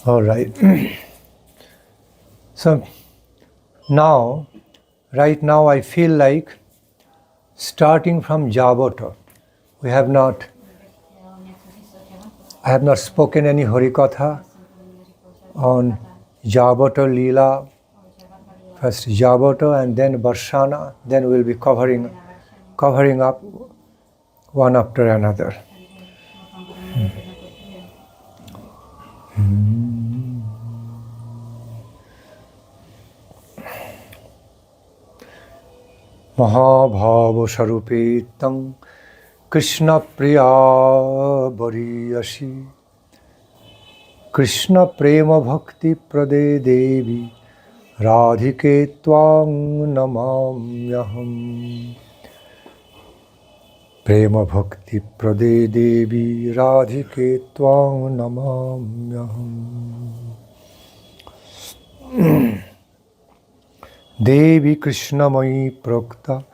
All right. So right now I feel like starting from Javat. I have not spoken any Hari Katha on Javat, lila. First Javat and then Barshana. Then we'll be covering up one after another. Mahabhava Sharupetam Krishna Priya Bariyashi Krishna Prema Bhakti Prade Devi Radhike Twang Namamyaham Prema Bhakti Prade Devi Radhike Twang Namamyaham Devi Krishna Mai Prokta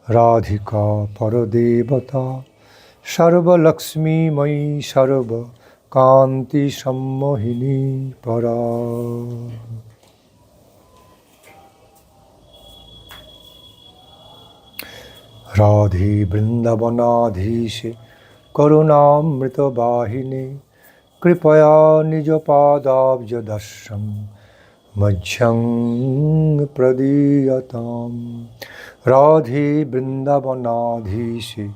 Radhika Paradevata Sarva Lakshmi Mai Sarva Kanti Sammohini Para Radhi Vrindavanadhishe Karunamrita Bahine Kripaya Nijapadabja Darsham Majjhang Pradiyatam Radhi Vrindavanadhishe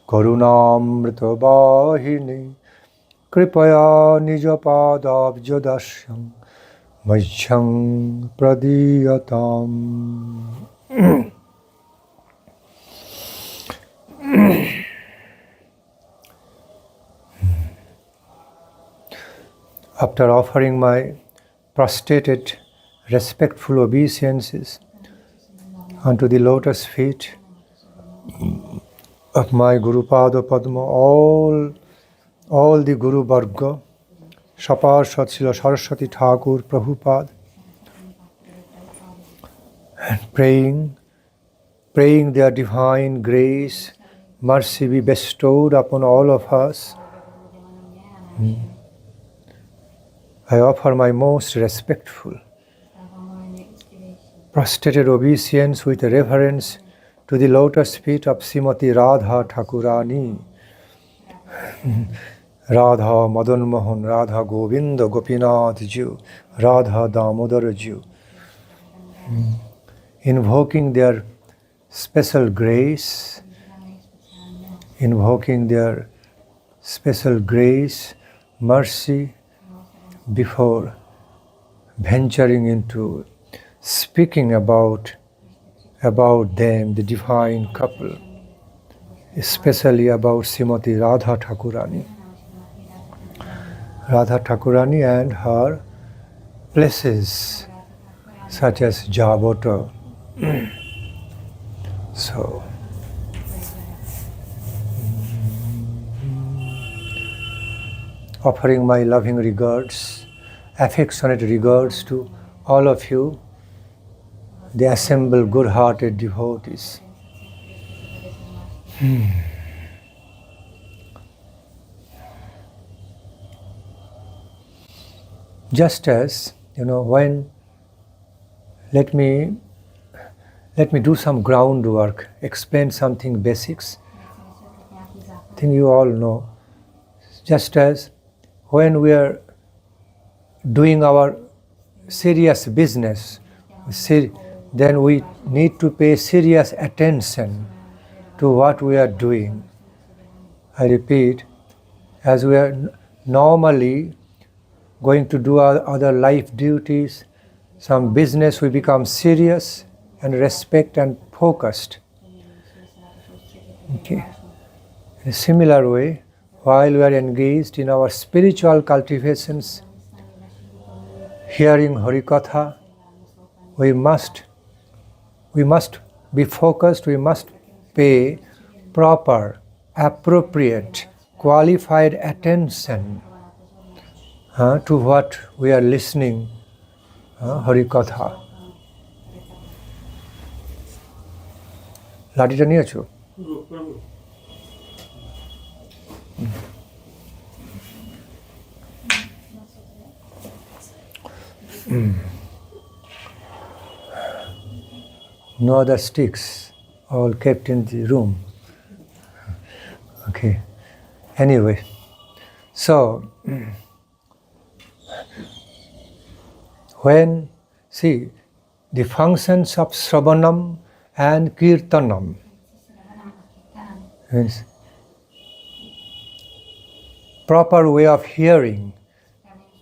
Karunamrita Bahine Kripaya Nijapadabja Darsham Majjhang Pradiyatam. After offering my prostrated, respectful obeisances unto the lotus feet of my Guru Pada Padma, all the Guru Varga, Shaparshat Srila Saraswati Thakur Prabhupada, and praying their divine grace, mercy be bestowed upon all of us. I offer my most respectful, prostrated obeisance with reverence to the lotus feet of Srimati Radha Thakurani, Radha Madan Mohan, Radha Govinda Gopinath Ji, Radha Damodar Ji, invoking their special grace, mercy, before venturing into speaking about them, the divine couple, especially about Srimati Radha Thakurani and her places such as Javat. So, offering my loving regards, affectionate regards to all of you, the assembled good-hearted devotees. Just as, when, let me do some groundwork, explain something basics. I think you all know. Just as when we are doing our serious business, then we need to pay serious attention to what we are doing. I repeat, as we are normally going to do our other life duties, some business, we become serious and respect and focused. Okay. In a similar way, while we are engaged in our spiritual cultivations, hearing Hari Katha, we must be focused, we must pay proper, appropriate, qualified attention to what we are listening, Hari Katha. লাঠিটা নিয়েছো? No other sticks, all kept in the room. Okay. Anyway, so when, see, the functions of Sravanam and Kirtanam means proper way of hearing,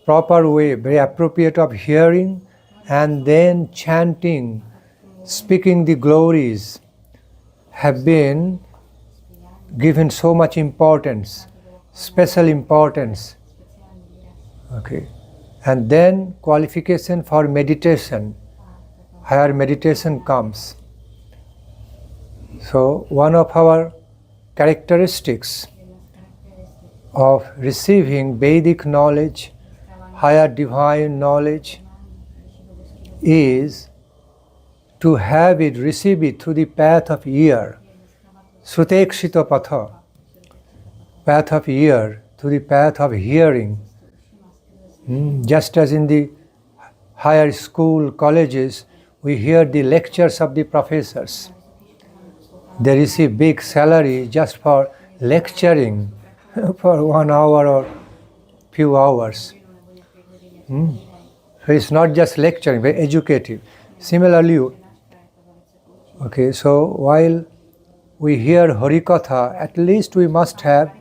proper way, very appropriate of hearing, and then chanting, speaking the glories, have been given so much importance, special importance. Okay. And then qualification for meditation, higher meditation comes. So one of our characteristics of receiving Vedic knowledge, higher divine knowledge, is to have it, receive it through the path of ear. Srutekshita patha, path of ear, through the path of hearing. Just as in the higher school, colleges, we hear the lectures of the professors. They receive big salary just for lecturing for 1 hour or few hours. So it's not just lecturing, very educative. Similarly, okay, so while we hear Hari Katha, at least we must have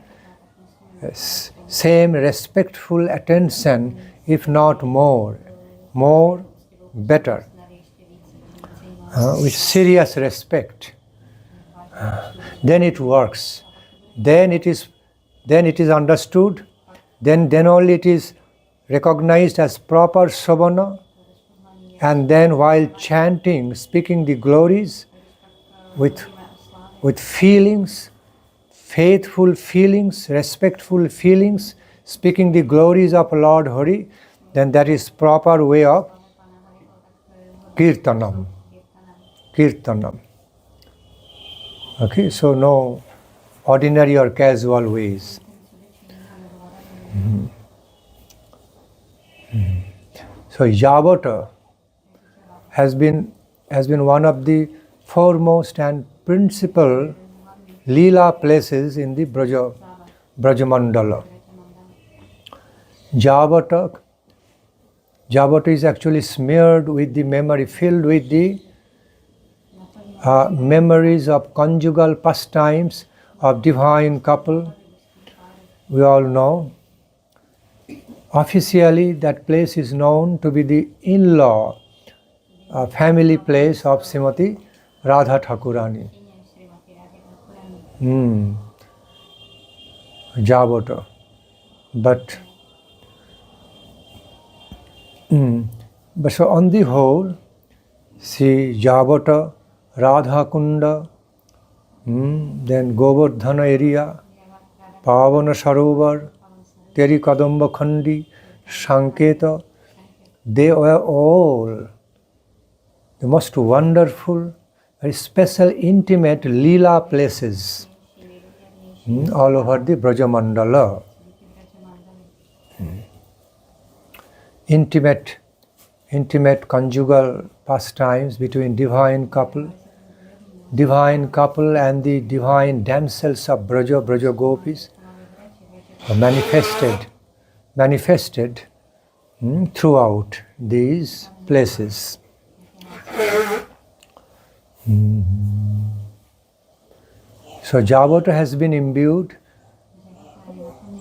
same respectful attention, if not more. More, better. With serious respect. Then it works. Then it is understood. Then only it is recognized as proper Sravana. And then while chanting, speaking the glories with feelings, faithful feelings, respectful feelings, speaking the glories of Lord Hari, then that is proper way of Kirtanam. Kirtanam. Okay, so no ordinary or casual ways. So Javat has been one of the foremost and principal lila places in the Brajamandala. Javat is actually smeared with the memory, filled with the memories of conjugal pastimes of divine couple. We all know. Officially, that place is known to be the in-law family place of Srimati Radha Thakurani. Javat. But so on the whole, see Javat, Radha Kunda, then Govardhana area, Pavana Sarovar, Teri Kadamba Khandi, Sanketa, they were all the most wonderful, very special, intimate lila places all over the Brajamandala. Intimate conjugal pastimes between divine couple and the divine damsels of Braja Gopis are manifested throughout these places. So Javat has been imbued,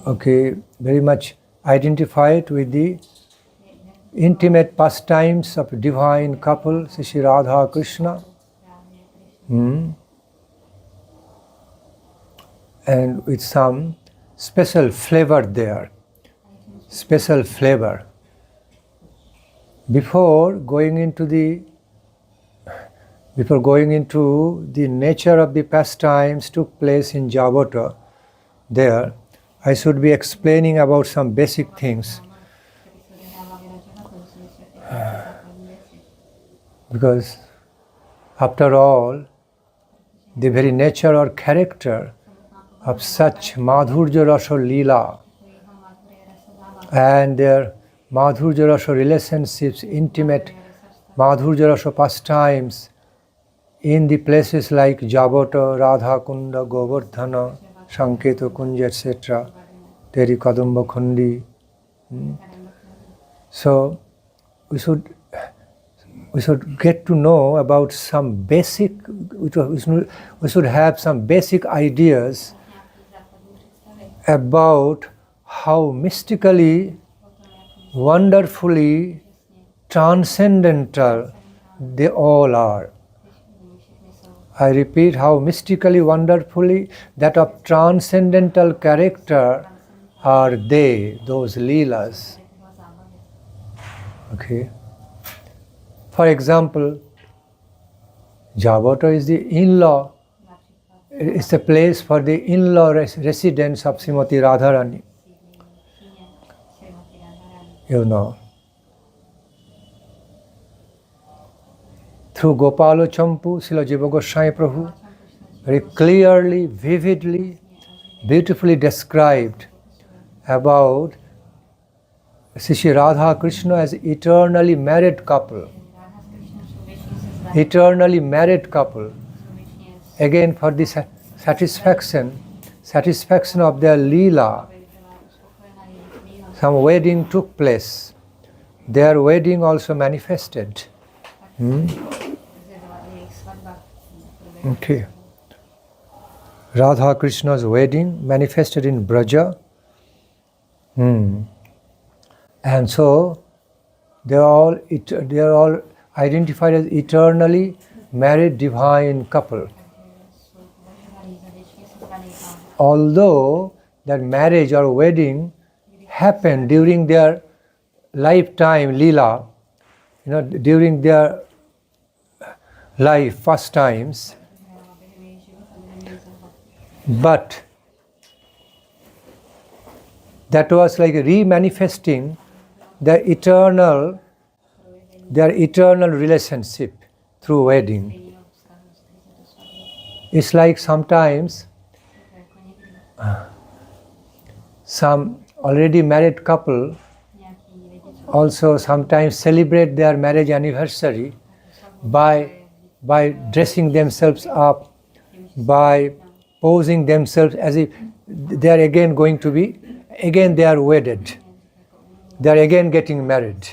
very much identified with the intimate pastimes of divine couple, Sri Radha Krishna, and with some special flavor there, special flavor. Before going into the nature of the pastimes took place in Javat, there, I should be explaining about some basic things. Because after all, the very nature or character of such Madhurya Rasa Lila and their Madhurya Rasa relationships, intimate Madhurya Rasa pastimes in the places like Javat, Radha Kunda, Govardhana, Sanketa Kunja, etc., Teri Kadamba Khundi. So we should get to know about some basic, we should have some basic ideas about how mystically, wonderfully transcendental they all are. I repeat, how mystically, wonderfully that of transcendental character are they, those lilas. Okay. For example, Javat is the in-law. It's a place for the in-law residence of Srimati Radharani. You know. Through Gopala Champu, Srila Jiva Goswami Prabhu very clearly, vividly, beautifully described about Sri Radha Krishna as eternally married couple. Eternally married couple. Again, for the satisfaction of their lila, some wedding took place. Their wedding also manifested. Okay. Radha Krishna's wedding manifested in Braja. And so they are all identified as eternally married divine couple. Although that marriage or wedding happened during their lifetime lila, during their life pastimes, but that was like re-manifesting their eternal relationship through wedding. It's like sometimes some already married couple also sometimes celebrate their marriage anniversary by dressing themselves up, by posing themselves as if they are again going to be, again they are wedded. They are again getting married.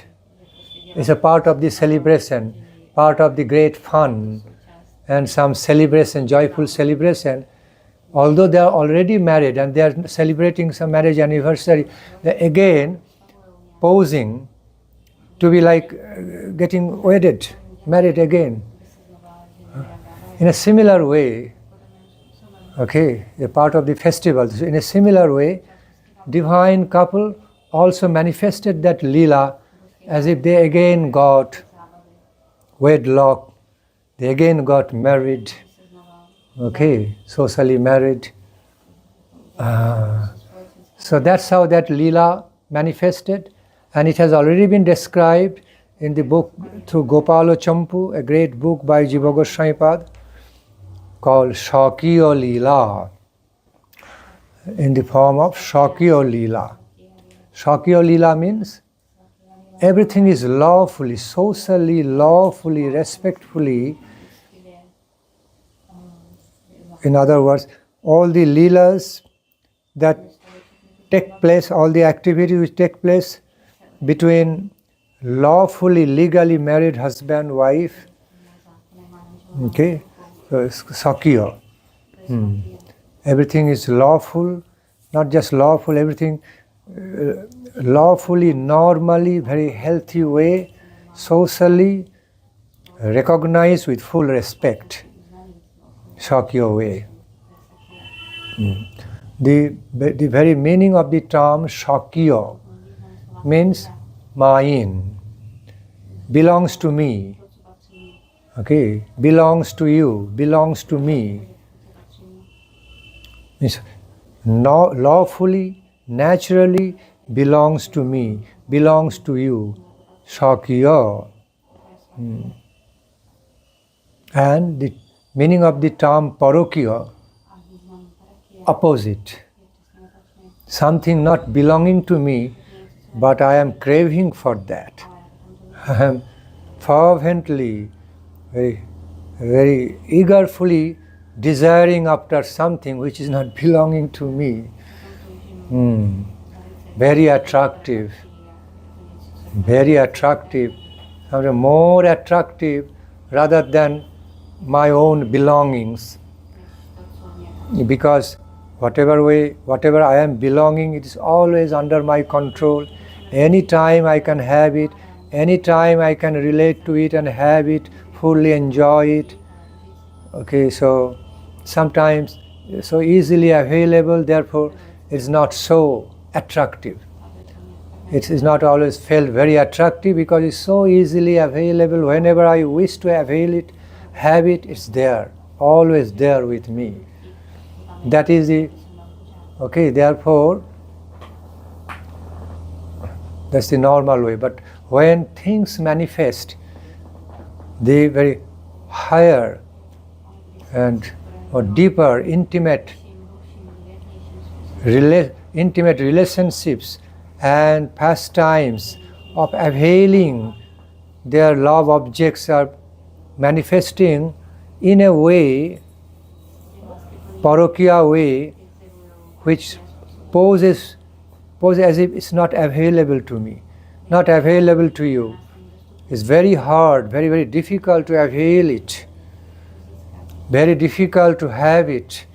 It's a part of the celebration, part of the great fun and some celebration, joyful celebration. Although they are already married and they are celebrating some marriage anniversary, they are again posing to be like getting wedded, married again. In a similar way, okay, a part of the festival. So in a similar way, divine couple also manifested that lila as if they again got wedlock, they again got married, okay, socially married. So that's how that lila manifested, and it has already been described in the book through Gopala Champu, a great book by Jiva Goswami Pad called Svakiya Lila, in the form of Svakiya Lila. Svakiya Lila means everything is lawfully, socially, lawfully, respectfully. In other words, all the lilas that take place, all the activities which take place between lawfully, legally married husband, wife, okay, so it's Svakiya. Everything is lawful, not just lawful, everything lawfully, normally, very healthy way, socially recognized with full respect. Svakiya way. The very meaning of the term Svakiya means mine, belongs to me, okay, belongs to you, belongs to me. Means lawfully, naturally belongs to me, belongs to you. Svakiya. And the meaning of the term Parakiya, opposite. Something not belonging to me but I am craving for that. I am fervently, very, very eagerly desiring after something which is not belonging to me. Very attractive, something more attractive rather than my own belongings. Because whatever I am belonging, it is always under my control. Anytime I can have it, anytime I can relate to it and have it, fully enjoy it. Okay, so sometimes so easily available, therefore it's not so attractive. It is not always felt very attractive because it's so easily available. Whenever I wish to avail it, have it, it's there, always there with me. That is the, okay, therefore, that's the normal way. But when things manifest, the very higher and or deeper, intimate relationships and pastimes of availing their love objects are manifesting in a way, Parakiya way, which poses as if it's not available to me, not available to you. It's very hard, very, very difficult to avail it, very difficult to have it.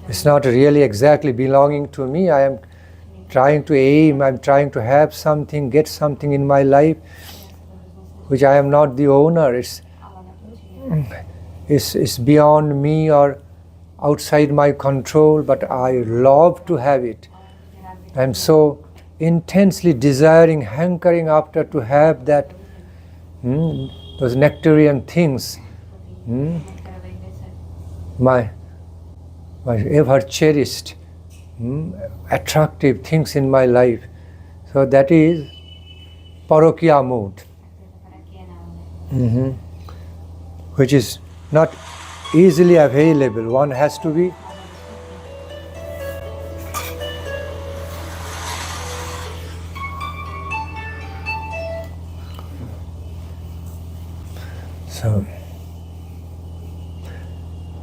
It's not really exactly belonging to me. I am trying to aim, I'm trying to have something, get something in my life which I am not the owner. It's beyond me or outside my control, but I love to have it. I am so intensely desiring, hankering after to have that, those nectarian things, my ever cherished, attractive things in my life. So that is Parakiya mood, which is not easily available. One has to be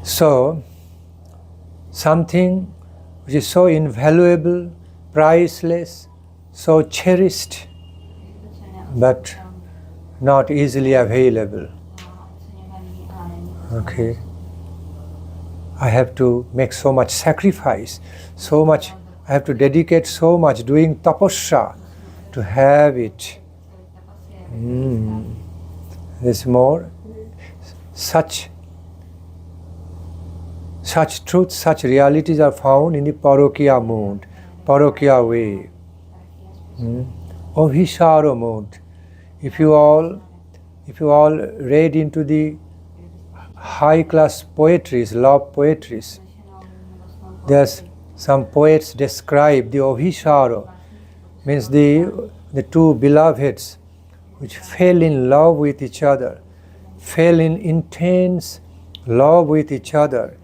so something which is so invaluable, priceless, so cherished, but not easily available. Okay. I have to make so much sacrifice, so much, I have to dedicate so much, doing tapasya to have it. There's more. Such truths, such realities are found in the Parakiya mode, Parakiya way. Abhisara mode. If you all read into the high class poetries, love poetries, there's some poets describe the Abhisara, means the two beloveds which fell in love with each other, fell in intense love with each other,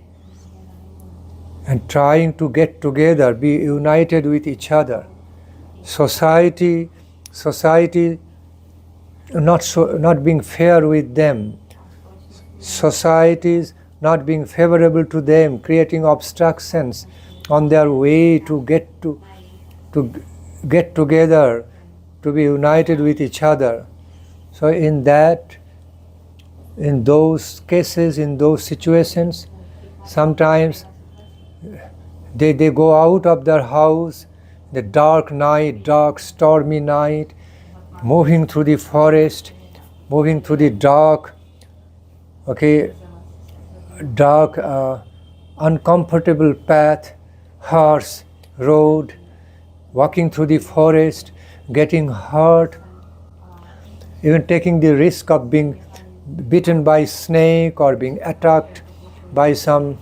and trying to get together, be united with each other. Society not being fair with them, societies not being favorable to them, creating obstructions on their way to get together, to be united with each other. So in those cases, in those situations, sometimes they go out of their house, the dark night, dark stormy night, moving through the forest, moving through the dark, uncomfortable path, harsh road, walking through the forest, getting hurt, even taking the risk of being bitten by snake or being attacked by some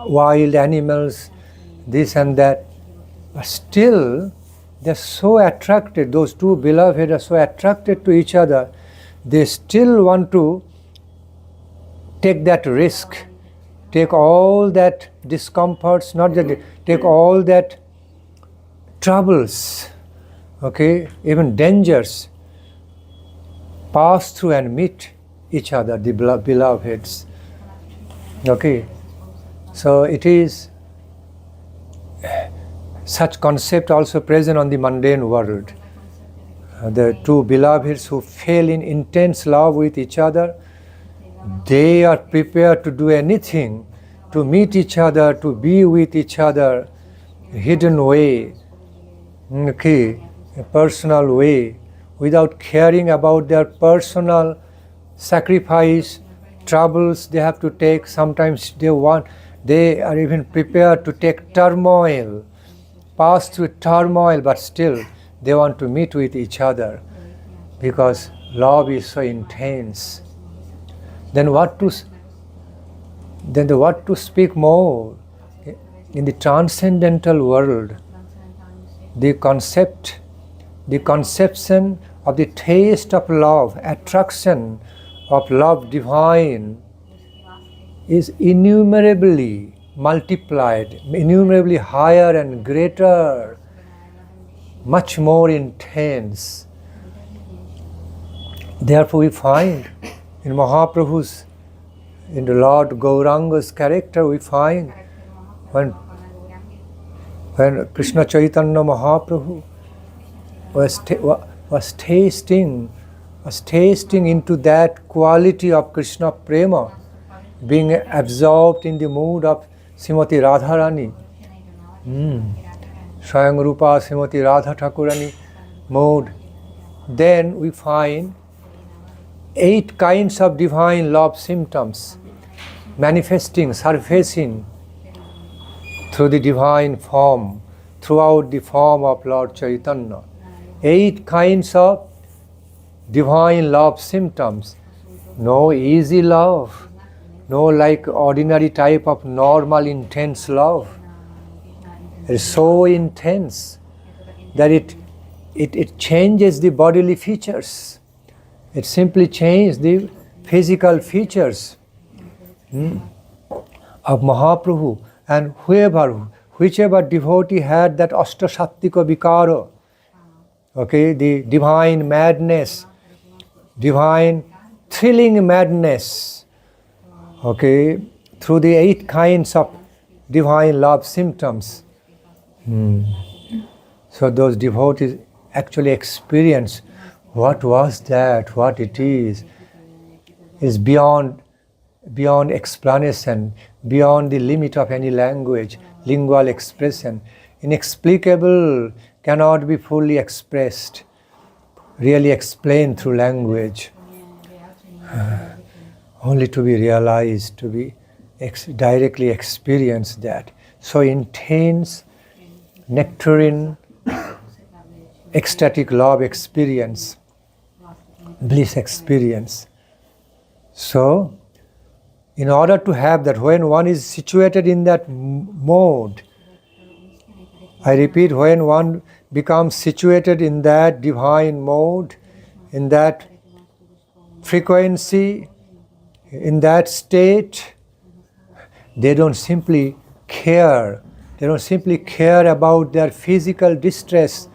wild animals, this and that. But still, they're so attracted, those two beloved are so attracted to each other, they still want to take that risk, take all that discomforts, not that, take all that troubles, okay, even dangers, pass through and meet each other, the beloveds. Okay, so it is such concept also present on the mundane world. The two beloveds who fell in intense love with each other, they are prepared to do anything to meet each other, to be with each other, hidden way, okay, a personal way, without caring about their personal sacrifice, troubles they have to take. Sometimes they are even prepared to take turmoil, pass through turmoil, but still they want to meet with each other because love is so intense. Then what to speak more? In the transcendental world, the conception of the taste of love, attraction of love divine is innumerably multiplied, innumerably higher and greater, much more intense. Therefore we find in Mahaprabhu's, in the Lord Gauranga's character, we find when Krishna Chaitanya Mahaprabhu was tasting into that quality of Krishna Prema, being absorbed in the mood of Srimati Radharani, Swayam Rupa Srimati Radha Thakurani mood, then we find 8 kinds of divine love symptoms manifesting, surfacing through the divine form, throughout the form of Lord Chaitanya. 8 kinds of divine love symptoms. No easy love, no like ordinary type of normal intense love. It is so intense that it changes the bodily features. It simply changes the physical features of Mahaprabhu. And whichever devotee had that Ashtasattvika Vikara, okay, the divine madness, divine thrilling madness, okay, through the 8 kinds of divine love symptoms. So those devotees actually experience what was that, what it is beyond explanation, beyond the limit of any language, lingual expression. Inexplicable, cannot be fully expressed, really explained through language. Only to be realized, to be directly experienced that. So intense, nectarine, ecstatic love experience, bliss experience. So, in order to have that, when one is situated in that mode, I repeat, when one becomes situated in that divine mode, in that frequency, in that state, they don't simply care. They don't simply care about their physical distress.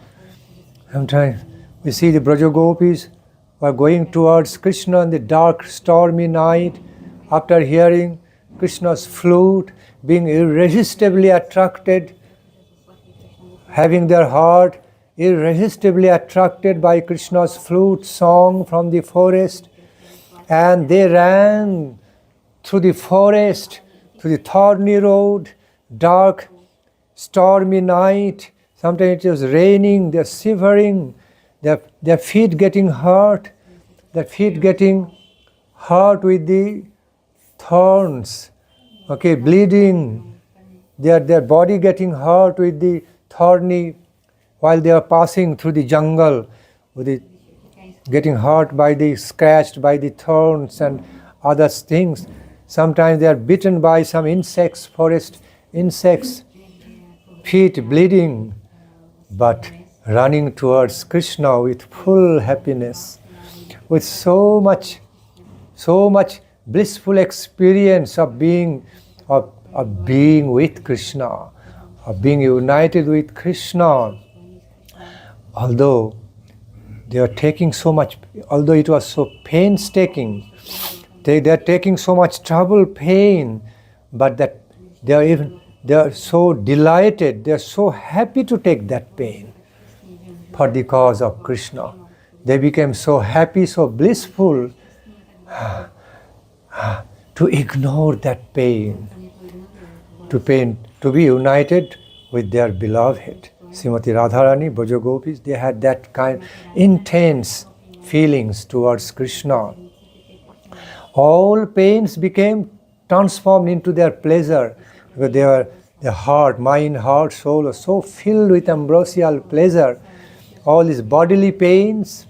Sometimes we see the Braja Gopis who are going towards Krishna in the dark, stormy night, after hearing Krishna's flute, being irresistibly attracted, having their heart irresistibly attracted by Krishna's flute song from the forest, and they ran through the forest, through the thorny road, dark, stormy night. Sometimes it was raining, they're shivering, their feet getting hurt, with the thorns, okay, bleeding, their body getting hurt with the thorny, while they are passing through the jungle, with it getting hurt scratched by the thorns and other things. Sometimes they are bitten by some insects, forest insects, feet bleeding, but running towards Krishna with full happiness, with so much blissful experience of being with Krishna, of being united with Krishna. although they are taking so much, although it was so painstaking, they are taking so much trouble, pain, but that they are so delighted, they are so happy to take that pain for the cause of Krishna. They became so happy, so blissful to ignore that pain, to be united with their beloved. Srimati Radharani, Brajagopis, they had that kind intense feelings towards Krishna. All pains became transformed into their pleasure, because their heart, mind, heart, soul was so filled with ambrosial pleasure. All these bodily pains,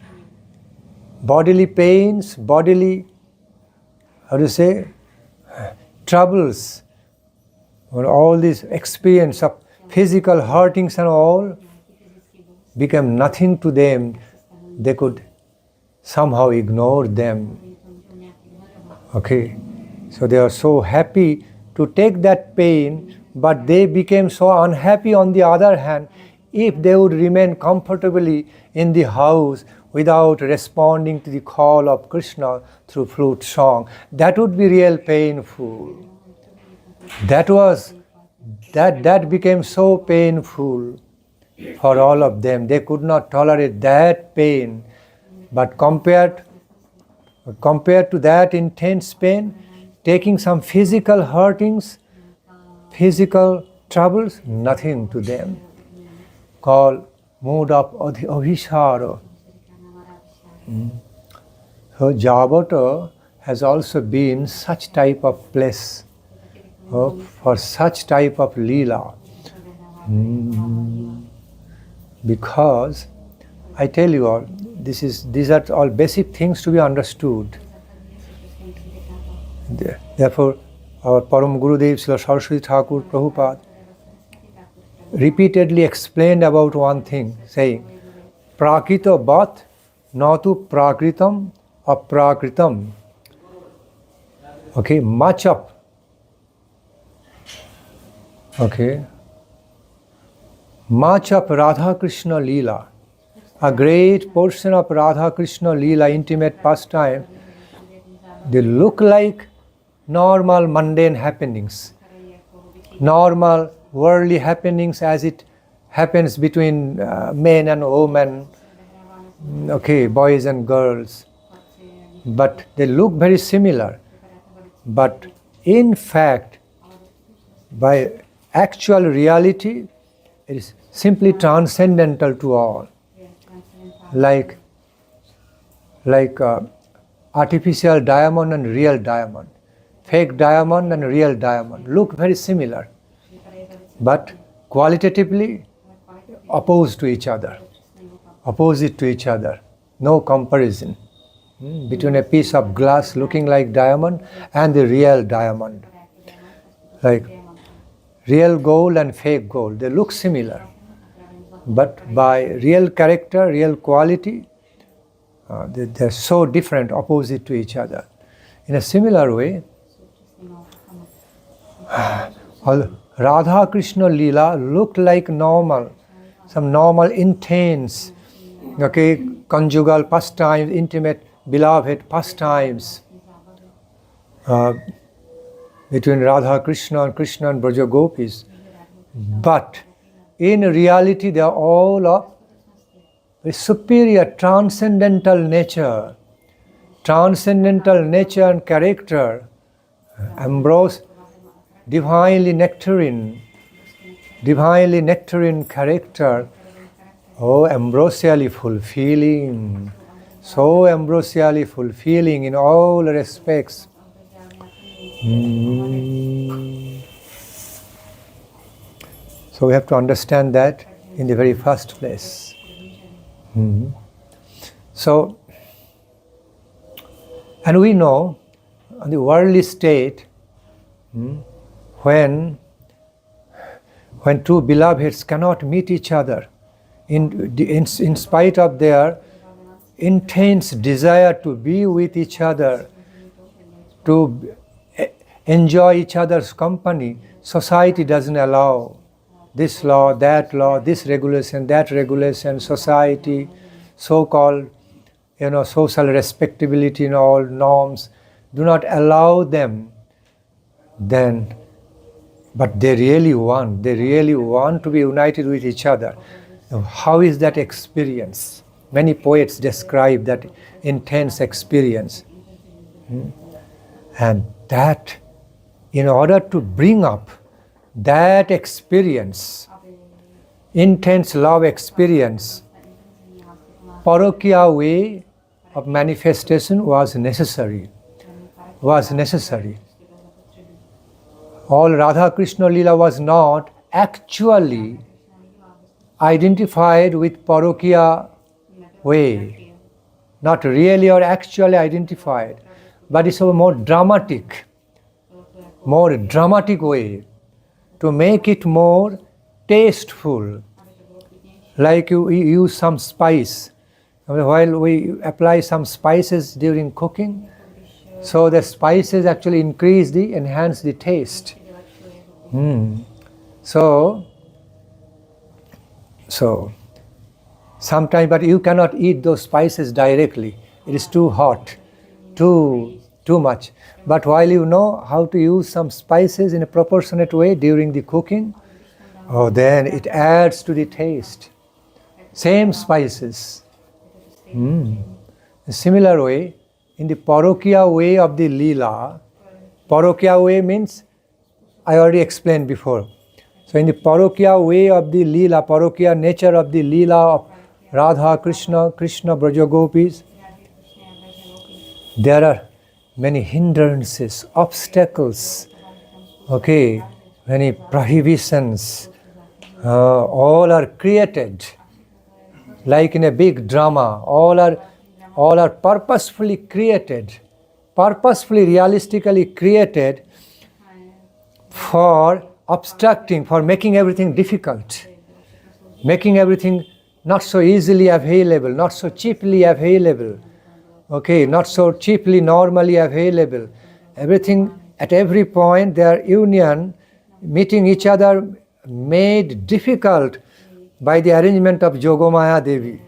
troubles, or all this experience of physical hurtings and all became nothing to them. They could somehow ignore them. Okay, so they are so happy to take that pain, but they became so unhappy on the other hand if they would remain comfortably in the house without responding to the call of Krishna through flute song. That would be real painful. That became so painful for all of them. They could not tolerate that pain. But compared to that intense pain, taking some physical hurtings, physical troubles, nothing to them. Called mood of abhishara. So Javat has also been such type of place for such type of lila. Because I tell you all, these are all basic things to be understood. Therefore, our Param Gurudev Srila Saraswati Thakur Prabhupada repeatedly explained about one thing, saying, Prakrita bat natu prakritam aprakritam. Okay, much of Radha Krishna lila, a great portion of Radha Krishna lila, intimate pastime, they look like normal mundane happenings, normal worldly happenings as it happens between men and women, boys and girls. But they look very similar. But in fact, by actual reality, it is simply transcendental to all. Like artificial diamond and real diamond, fake diamond and real diamond look very similar, but qualitatively opposite to each other. No comparison between a piece of glass looking like diamond and the real diamond. Like real gold and fake gold, they look similar, but by real character, real quality, they're so different, opposite to each other. In a similar way, Radha Krishna lila looked like normal, some normal intense, conjugal pastimes, intimate beloved pastimes between Radha Krishna and Braja Gopis. But in reality, they are all of a superior transcendental nature and character, ambrose, divinely nectarine character, ambrosially fulfilling, so ambrosially fulfilling in all respects. So we have to understand that in the very first place. So, and we know on the worldly state, when two beloveds cannot meet each other, in spite of their intense desire to be with each other, to enjoy each other's company, society doesn't allow. this law, this regulation, that regulation, society, so-called, social respectability and all norms, do not allow them, then, but they really want to be united with each other. Now, how is that experience? Many poets describe that intense experience. And that, in order to bring up that experience, intense love experience, Parakiya way of manifestation was necessary. All Radha Krishna lila was not actually identified with Parakiya way, not really or actually identified, but it's a more dramatic way to make it more tasteful. Like you use some spice. While we apply some spices during cooking, so the spices actually enhance the taste. So sometimes, but you cannot eat those spices directly. It is too hot, too much. But while you know how to use some spices in a proportionate way during the cooking, then it adds to the taste. Same spices. A similar way, in the Parakiya way of the lila, Parakiya way means, I already explained before. So in the Parakiya way of the lila, Parakiya nature of the lila of Radha, Krishna, Braja Gopis, there are many hindrances, obstacles, many prohibitions, all are created. Like in a big drama, all are purposefully created, realistically created for obstructing, for making everything difficult, making everything not so easily available, not so cheaply available, not so cheaply normally available. Everything, at every point, their union, meeting each other, made difficult by the arrangement of Yogomaya Devi.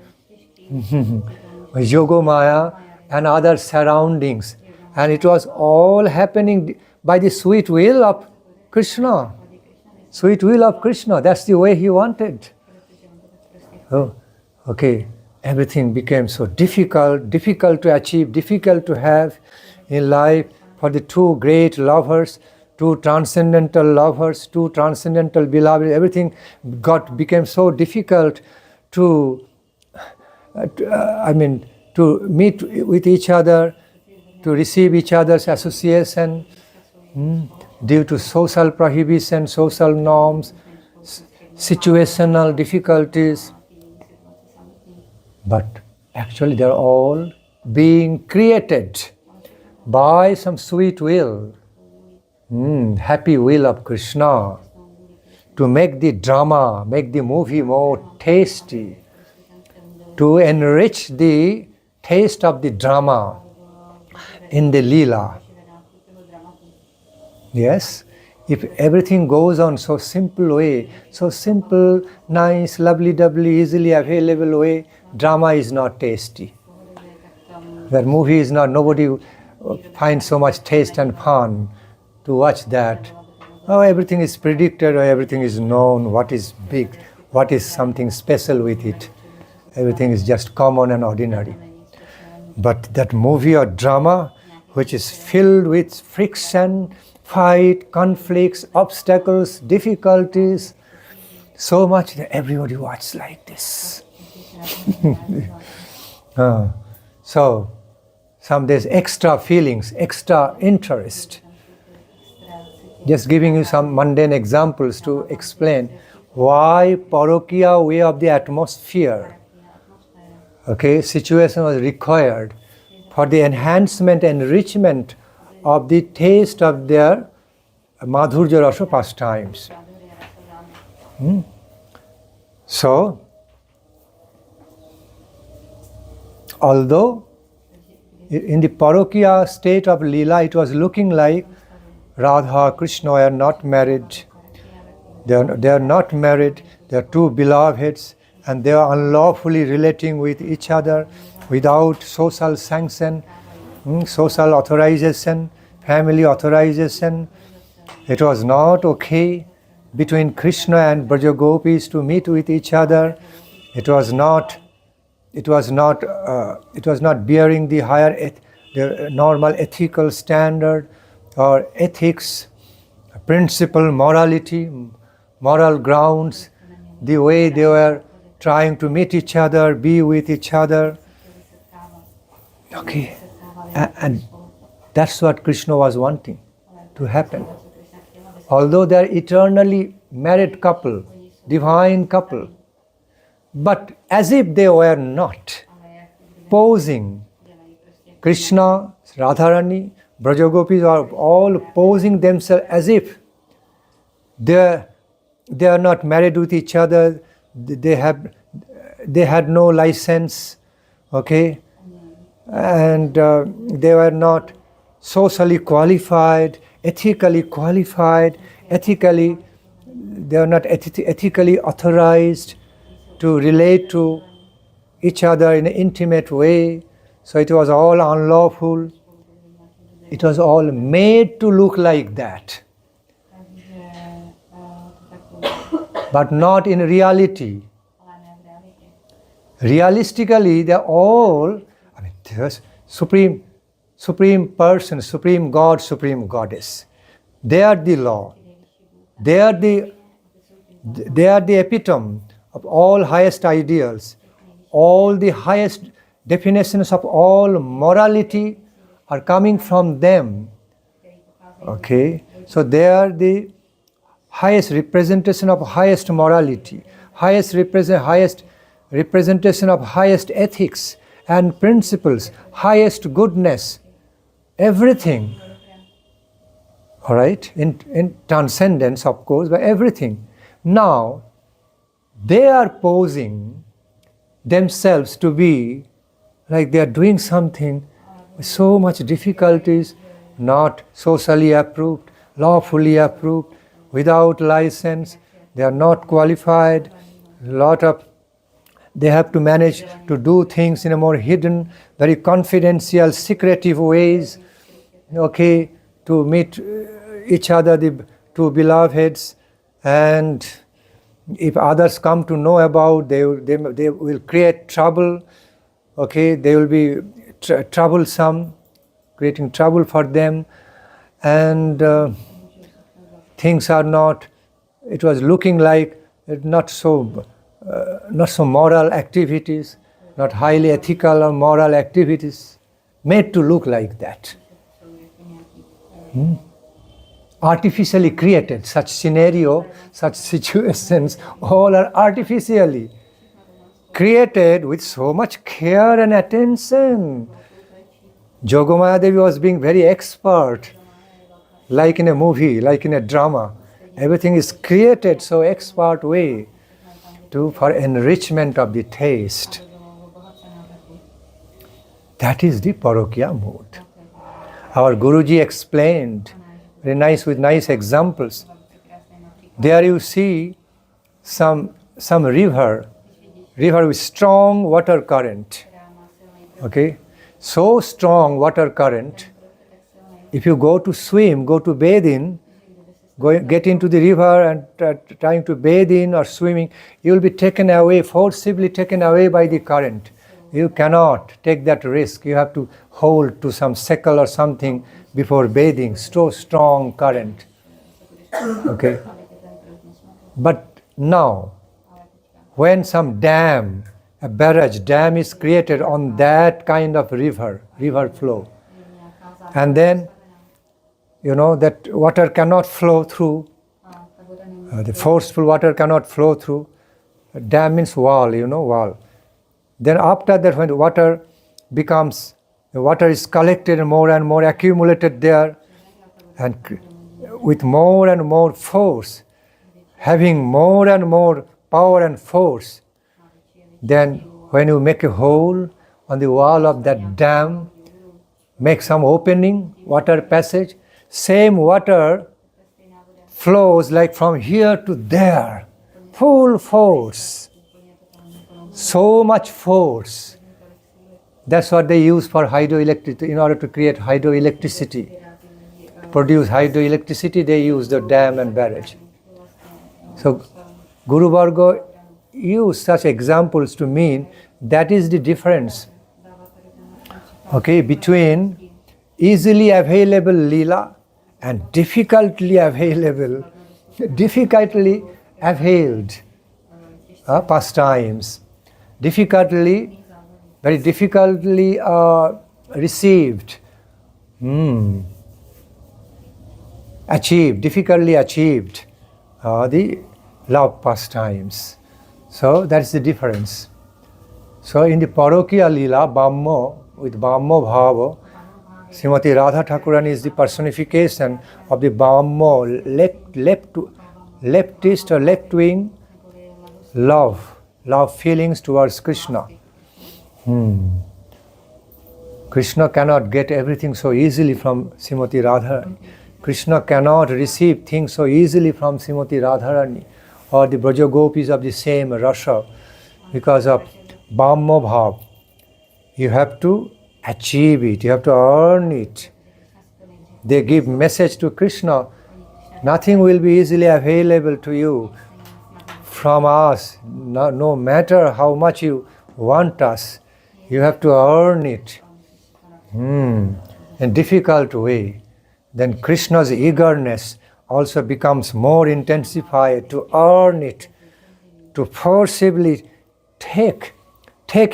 Yogomaya and other surroundings. And it was all happening by the sweet will of Krishna. Sweet will of Krishna, that's the way he wanted. Everything became so difficult to achieve, difficult to have in life for the two great lovers, two transcendental lovers, two transcendental beloved. Everything became so difficult to meet with each other, to receive each other's association, due to social prohibition, social norms, situational difficulties. But actually they are all being created by some sweet will, happy will of Krishna, to make the drama, make the movie more tasty, to enrich the taste of the drama in the lila. Yes, if everything goes on so simple way, so simple, nice, lovely-dovely, easily available way, drama is not tasty. That movie is not, nobody finds so much taste and fun to watch that. Everything is predicted, or everything is known, what is big, what is something special with it. Everything is just common and ordinary. But that movie or drama, which is filled with friction, fight, conflicts, obstacles, difficulties, so much that everybody watches like this. So, there's extra feelings, extra interest. Just giving you some mundane examples to explain why Parakiya way of the atmosphere, situation was required for the enhancement, enrichment of the taste of their Madhurya Rasa pastimes. So, although in the Parakiya state of lila, it was looking like Radha, Krishna are not married. They are not married, they are two beloveds, and they are unlawfully relating with each other without social sanction, social authorization, family authorization. It was not okay between Krishna and Braja Gopis to meet with each other. It was not bearing the normal ethical standard or ethics, principle, morality, moral grounds, the way they were trying to meet each other, be with each other. Okay, and that's what Krishna was wanting to happen. Although they are eternally married couple, divine couple, but as if they were not, posing. Krishna, Radharani, Brajagopis are all posing themselves as if they are not married with each other, they had no license, okay, and they were not socially qualified, ethically qualified, they are not ethically authorized to relate to each other in an intimate way. So it was all unlawful. It was all made to look like that. But not in reality. Realistically, they are all, there's supreme person, supreme God, supreme goddess. They are the law. They are the epitome of all highest ideals. All the highest definitions of all morality are coming from them. Okay? So they are the highest representation of highest morality, highest representation of highest ethics and principles, highest goodness, everything. All right? In transcendence, of course, but everything. Now, they are posing themselves to be like they are doing something with so much difficulties, not socially approved, lawfully approved, without license. They are not qualified. They have to manage to do things in a more hidden, very confidential, secretive ways. Okay, to meet each other, the two beloveds, and if others come to know about, they will create trouble. Okay, they will be troublesome, creating trouble for them, and things are not. It was looking like not so moral activities, not highly ethical or moral activities, made to look like that. Artificially created, such scenario, such situations, all are artificially created with so much care and attention. Jogamaya Devi was being very expert, like in a movie, like in a drama. Everything is created so expert way for enrichment of the taste. That is the Parakiya mood. Our Guruji explained very nice with nice examples. There you see some river with strong water current. Okay, so strong water current. If you go to swim, go to bathe in, get into the river and trying to bathe in or swimming, you will be taken away, forcibly taken away by the current. You cannot take that risk. You have to hold to some sickle or something before bathing. So strong current. Okay. But now, when some dam, a barrage dam is created on that kind of river flow, and then that water cannot flow through, the forceful water cannot flow through. Dam means wall, wall. Then after that, when the water is collected and more accumulated there, and with more and more force, having more and more power and force, then when you make a hole on the wall of that dam, make some opening, water passage, same water flows like from here to there, full force, so much force. That's what they use for hydroelectricity, in order to create hydroelectricity. To produce hydroelectricity, they use the dam and barrage. So Guru Varga used such examples to mean that is the difference, okay, between easily available lila and difficultly availed pastimes, very difficultly received, difficultly achieved the love pastimes. So that's the difference. So in the Parakiya lila, bhamya, with bhamya bhava, Srimati Radha Thakurani is the personification of the bhamya, leftist or left-wing love feelings towards Krishna. Krishna cannot get everything so easily from Srimati Radharani. Krishna cannot receive things so easily from Srimati Radharani or the Braja Gopis of the same rasa because of bhamya bhav. You have to achieve it, you have to earn it. They give message to Krishna, nothing will be easily available to you from us, no matter how much you want us, you have to earn it in a difficult way. Then Krishna's eagerness also becomes more intensified to earn it, to forcibly take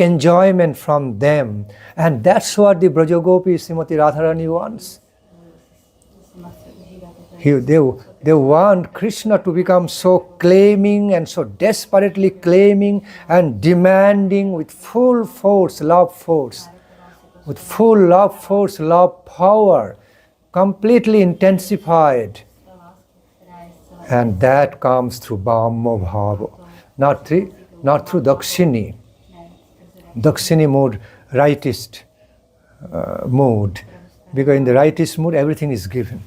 enjoyment from them. And that's what the Braja Gopi Srimati Radharani wants. They want Krishna to become so claiming and so desperately claiming and demanding with full force, love force, with full love force, love power, completely intensified. And that comes through bhamya bhava, not through dakshini. Dakshini mood, rightist mood. Because in the rightist mood, everything is given.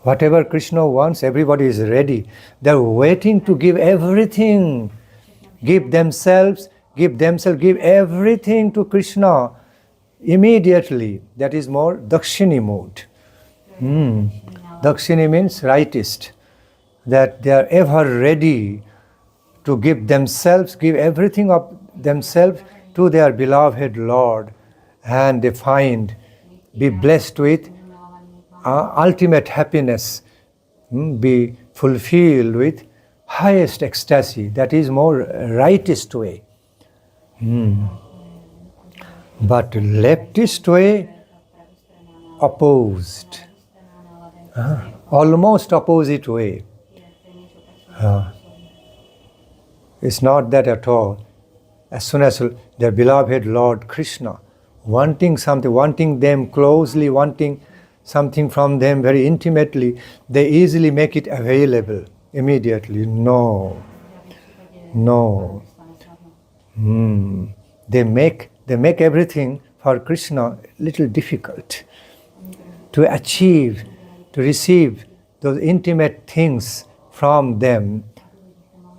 Whatever Krishna wants, everybody is ready. They're waiting to give everything. Give everything to Krishna immediately. That is more dakshini mood. Dakshini means rightist. That they are ever ready to give themselves, give everything of themselves to their beloved Lord, and they be blessed with ultimate happiness, be fulfilled with highest ecstasy. That is more rightist way. But leftist way, opposed, almost opposite way. It's not that at all. As soon as their beloved Lord Krishna, wanting something, wanting them closely, wanting something from them very intimately, they easily make it available immediately. No. They make everything for Krishna a little difficult to achieve, to receive those intimate things from them.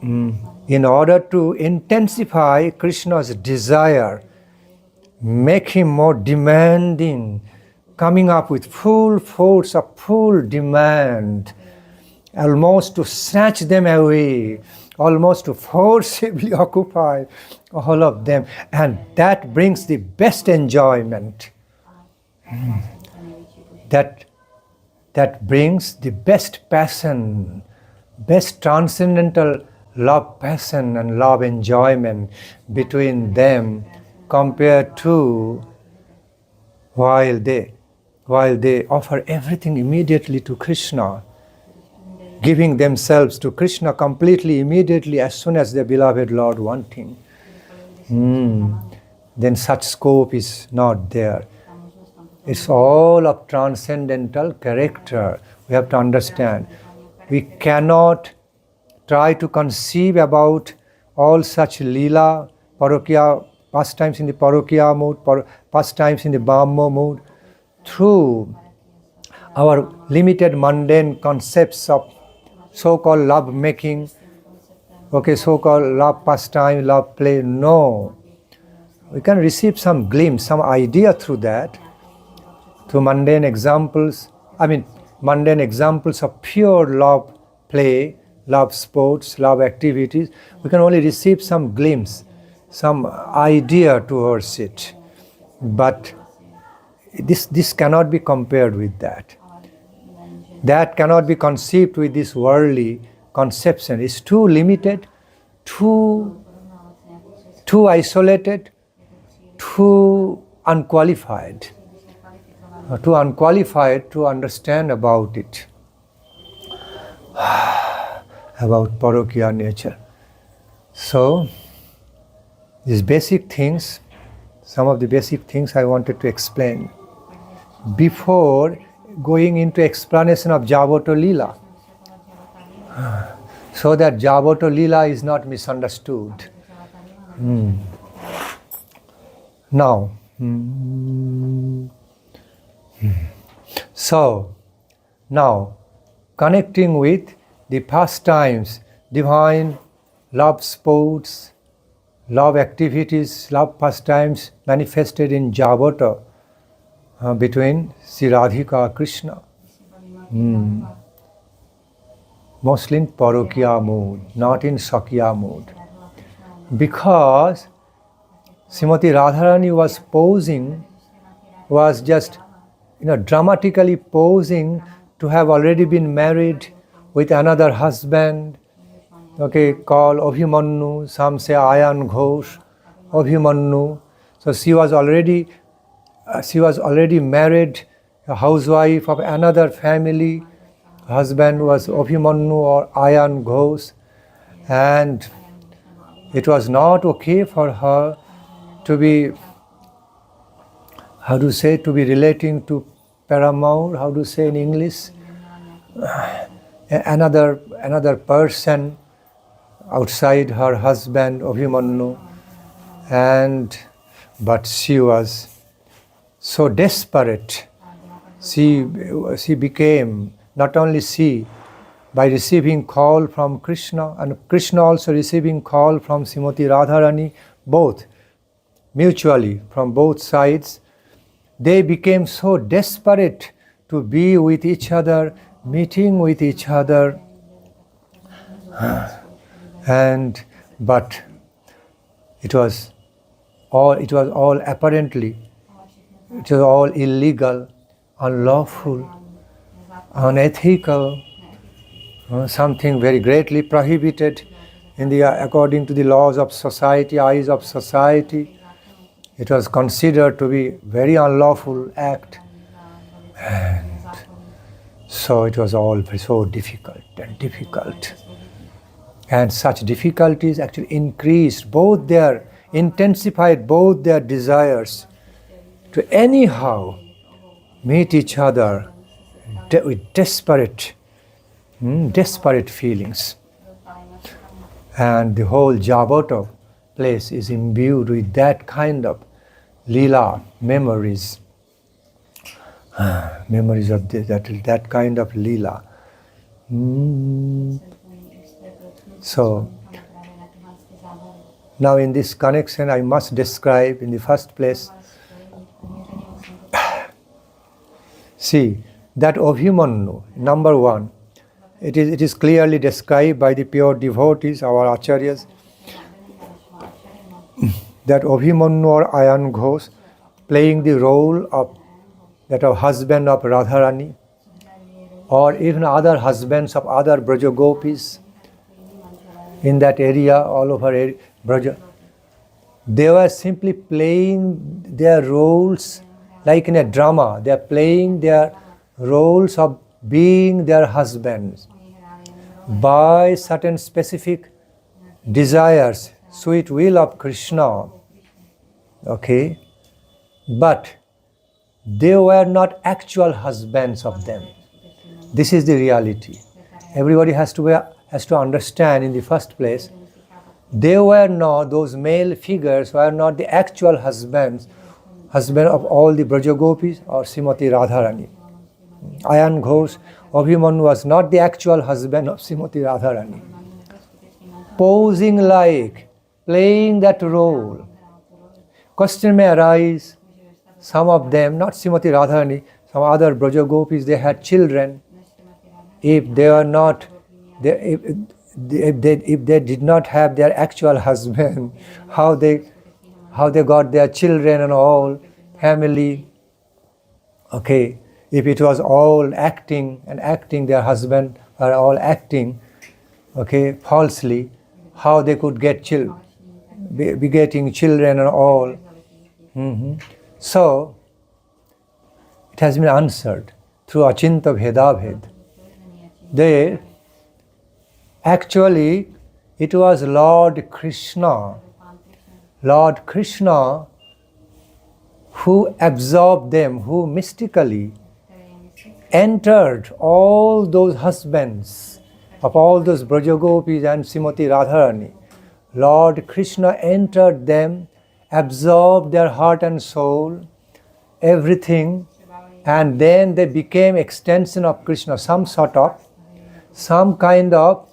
In order to intensify Krishna's desire, make him more demanding, coming up with full force of full demand, almost to snatch them away, almost to forcibly occupy all of them. And that brings the best enjoyment. That brings the best passion, best transcendental love passion and love enjoyment between them compared to while they offer everything immediately to Krishna, giving themselves to Krishna completely, immediately, as soon as their beloved Lord wanting. Then such scope is not there. It's all of transcendental character. We have to understand. We cannot try to conceive about all such lila, parakiya, pastimes in the parakiya mood, pastimes in the bhamya mood, through our limited mundane concepts of so-called love making, okay, so-called love pastime, love play. No. We can receive some glimpse, some idea through that, through mundane examples. Mundane examples of pure love play, love sports, love activities. We can only receive some glimpse, some idea towards it. But this cannot be compared with that. That cannot be conceived with this worldly conception. It's too limited, too isolated, too unqualified. Too unqualified to understand about it, about Parakiya nature. So, these basic things, some of the basic things I wanted to explain before going into explanation of Javat and lila, so that Javat and lila is not misunderstood. Now, so, now, connecting with the pastimes, divine love sports, love activities, love pastimes manifested in Javata between Sri Radhika and Krishna. Mostly in Parakiya mood, not in Svakiya mood. Because Srimati Radharani was just dramatically posing to have already been married with another husband, okay, called Abhimanyu. Some say Ayan Ghosh, Abhimanyu. So she was already married, a housewife of another family. Husband was Abhimanyu or Ayan Ghosh, and it was not okay for her to be, to be relating to paramour, how to say in English, another person outside her husband, Abhimanyu. But she was so desperate. She became, not only she, by receiving call from Krishna, and Krishna also receiving call from Srimati Radharani, both mutually from both sides, they became so desperate to be with each other, meeting with each other, but it was all illegal, unlawful, unethical, something very greatly prohibited according to the laws of society, eyes of society. It was considered to be very unlawful act, and so it was all so difficult. And such difficulties actually intensified both their desires to anyhow meet each other with desperate feelings. And the whole Javata place is imbued with that kind of lila, memories of that kind of lila. So, now in this connection I must describe in the first place, see, that Abhimanyu, number one, it is clearly described by the pure devotees, our acharyas, that Abhimanyu or Ayan Ghosh playing the role of that of husband of Radharani, or even other husbands of other Braja Gopis in that area, all over Braja. They were simply playing their roles like in a drama. They are playing their roles of being their husbands by certain specific desires, sweet will of Krishna. Okay? But they were not actual husbands of them. This is the reality. Everybody has to understand in the first place, they were not, those male figures were not the actual husband of all the Braja Gopis or Srimati Radharani. Ayan Ghosh, Abhimanyu was not the actual husband of Srimati Radharani. Posing like, playing that role. Question may arise, some of them, not Srimati Radharani, some other Braja Gopis, they had children. If they are not, if they did not have their actual husband, how they got their children and all, family. Okay, if it was all acting, their husband are all acting, okay, falsely, how they could get be getting children and all. So, it has been answered through Achinta Bhedabhed. There, actually, it was Lord Krishna who absorbed them, who mystically entered all those husbands of all those Brajagopis and Srimati Radharani. Lord Krishna entered them, absorbed their heart and soul, everything, and then they became extension of Krishna, some kind of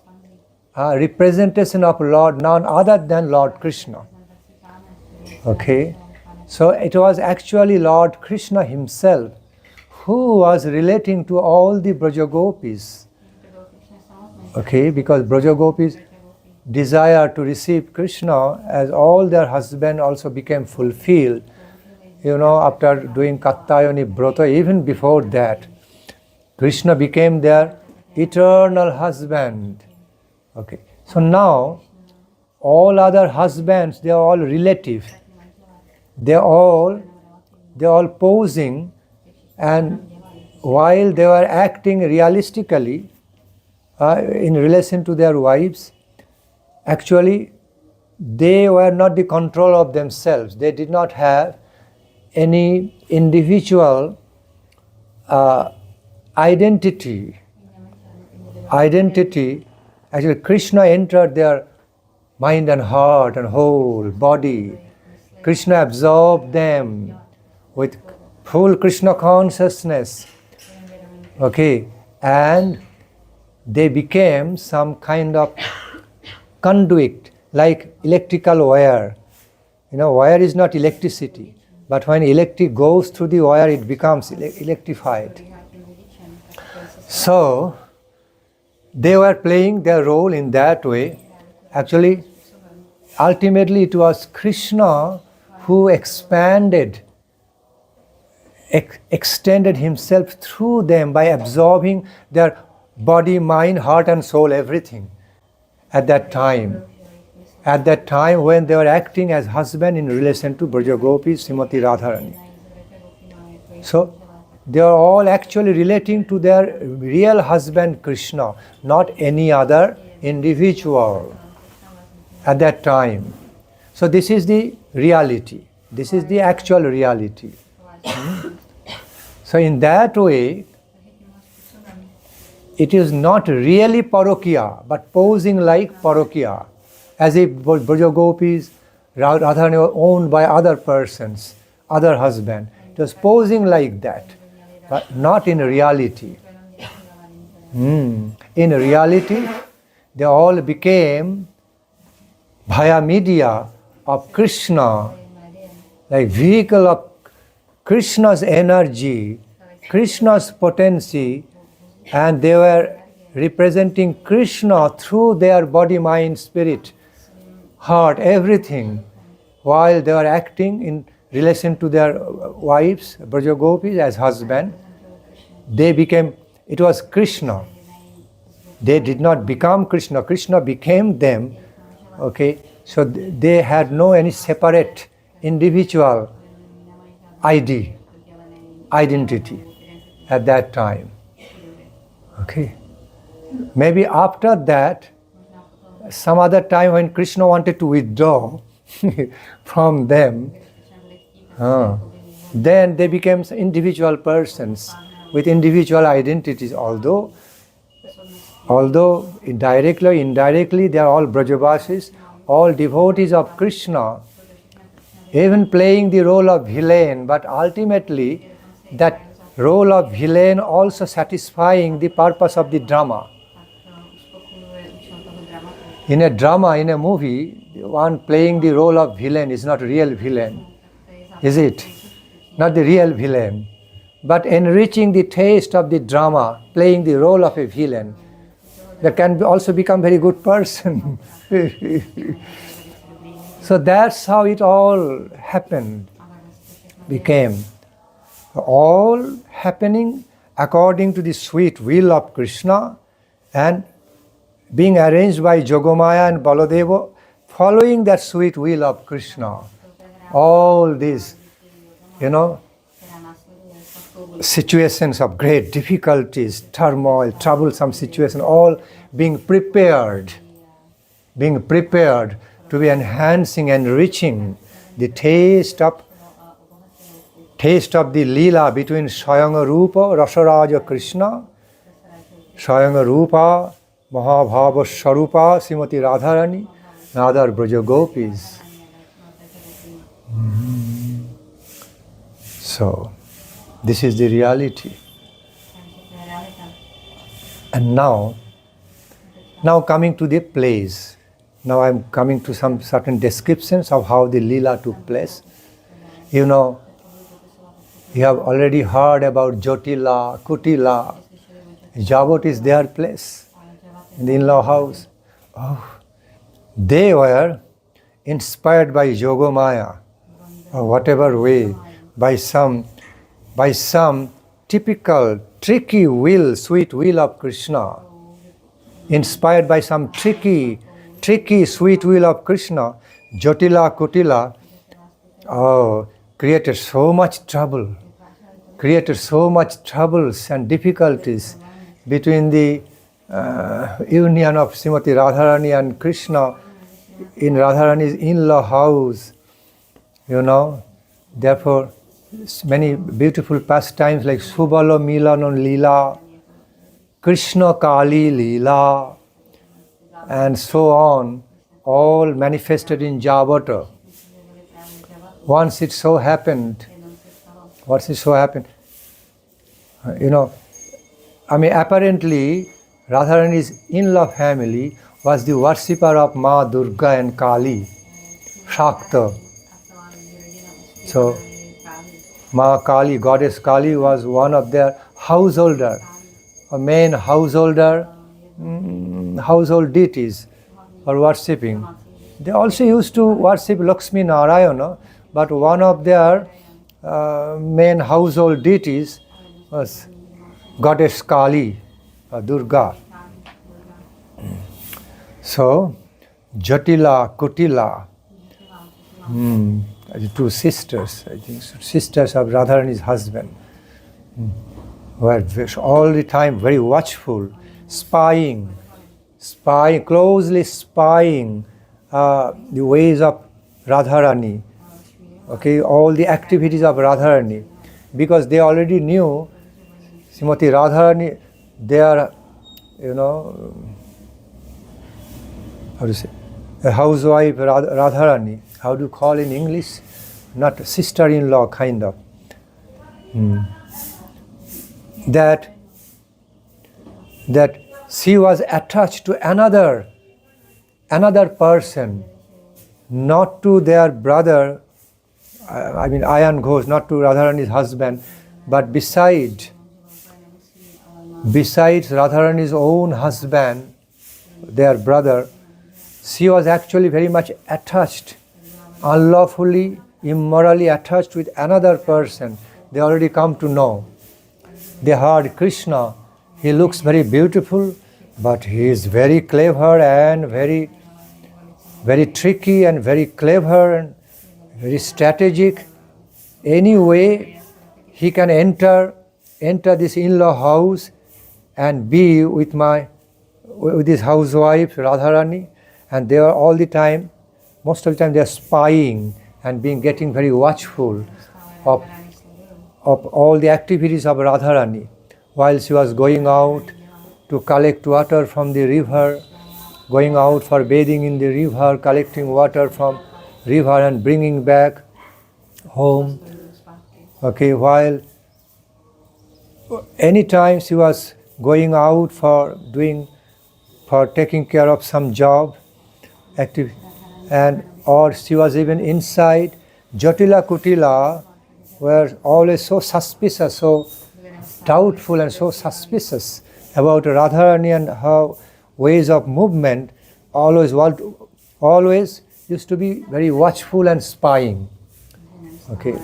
representation of Lord, none other than Lord Krishna. Okay, so it was actually Lord Krishna himself who was relating to all the Brajagopis. Okay, because Brajagopis desire to receive Krishna as all their husbands also became fulfilled. You know, after doing Katyayani Brata, even before that, Krishna became their eternal husband. Okay, so now all other husbands, they are all relative. They are all posing, and while they were acting realistically in relation to their wives, actually they were not the control of themselves. They did not have any individual identity. Actually, Krishna entered their mind and heart and whole body. Krishna absorbed them with full Krishna consciousness. Okay, and they became some kind of conduit, like electrical wire. You know, wire is not electricity, but when electric goes through the wire, it becomes electrified. So, they were playing their role in that way. Actually, ultimately it was Krishna who extended himself through them by absorbing their body, mind, heart and soul, everything. At that time when they were acting as husband in relation to Brajagopis, Srimati Radharani. So, they are all actually relating to their real husband Krishna, not any other individual at that time. So this is the reality. This is the actual reality. So in that way, it is not really Parakiya, but posing like Parakiya, as if Brajagopis, Radharani were owned by other persons, other husband. It was posing like that, but not in reality. In reality, they all became via media of Krishna, like vehicle of Krishna's energy, Krishna's potency, and they were representing Krishna through their body, mind, spirit, heart, everything, while they were acting in relation to their wives, Brajagopis, as husband. It was Krishna. They did not become Krishna. Krishna became them. Okay, so they had no any separate individual identity at that time. Okay, maybe after that, some other time when Krishna wanted to withdraw from them, then they became individual persons with individual identities, although indirectly they are all Brajavasis, all devotees of Krishna, even playing the role of villain, but ultimately that role of villain also satisfying the purpose of the drama. In a drama, in a movie, the one playing the role of villain is not real villain, is it? Not the real villain. But enriching the taste of the drama, playing the role of a villain, that can also become very good person. So that's how it all happened, became. All happening according to the sweet will of Krishna and being arranged by Yogamaya and Baladeva, following that sweet will of Krishna. All these, situations of great difficulties, turmoil, troublesome situations, all being prepared to be enhancing, enriching the taste of the lila between Swayanga Rupa, Rasaraja Krishna, Swayanga Rupa, Mahabhava Sharupa, Srimati Radharani, and other Braja Gopis. So, this is the reality. And now coming to the plays. Now I am coming to some certain descriptions of how the lila took place. You have already heard about Jotila, Kutila. Javat is their place in the in-law house. Oh, they were inspired by Yogamaya, or whatever way, by some typical, tricky will, sweet will of Krishna, inspired by some tricky, sweet will of Krishna, Jotila, Kutila, created so much troubles and difficulties between the union of Srimati Radharani and Krishna in Radharani's in-law house. Therefore, many beautiful pastimes like Subala Milanon Lila, Krishna Kali Lila, and so on, all manifested in Javata. Once it so happened, apparently Radharani's in-law family was the worshipper of Ma Durga and Kali, Shakta. So, Ma Kali, goddess Kali, was one of their householder, a main household deities for worshipping. They also used to worship Lakshmi Narayana, but one of their main household deities was goddess Kali, Durga. So, Jotila, Kutila, the two sisters, I think, sisters of Radharani's husband, were all the time very watchful, closely spying the ways of Radharani, all the activities of Radharani, because they already knew Srimati Radharani, their, a housewife Radharani, how do you call in English? Not sister-in-law kind of. That she was attached to another person, not to their brother, Ayan Ghosh, not to Radharani's husband, but besides Radharani's own husband, their brother, she was actually very much attached, unlawfully, immorally attached with another person. They already come to know. They heard Krishna, he looks very beautiful, but he is very clever and very, very tricky and very clever and very strategic. Anyway, he can enter this in-law house and be with his housewife Radharani, and they are all the time, most of the time they are spying and getting very watchful of all the activities of Radharani. While she was going out to collect water from the river, going out for bathing in the river, collecting water from river and bringing back home. While anytime she was going out for taking care of some job, and or she was even inside, Jatila Kutila were always so suspicious, so doubtful and so suspicious about Radharani and her ways of movement, always used to be very watchful and spying. Okay.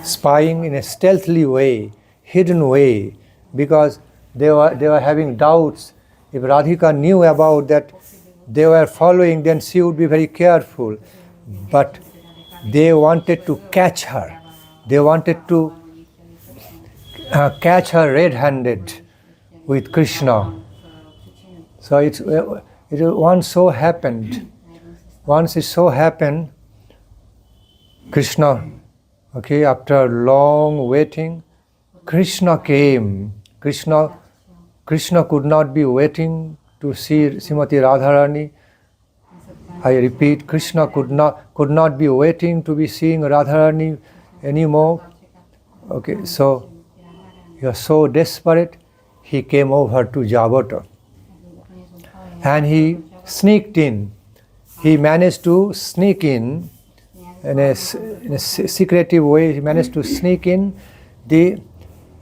Spying in a stealthily way, hidden way, because they were having doubts. If Radhika knew about that they were following, then she would be very careful. But they wanted to catch her. They wanted to catch her red-handed with Krishna. So once it so happened, Krishna, okay, after long waiting, Krishna came. Krishna could not be waiting to see Srimati Radharani. I repeat, Krishna could not be waiting to be seeing Radharani anymore. Okay, so he was so desperate, he came over to Javat. And he sneaked in. He managed to sneak in a secretive way. He managed to sneak in the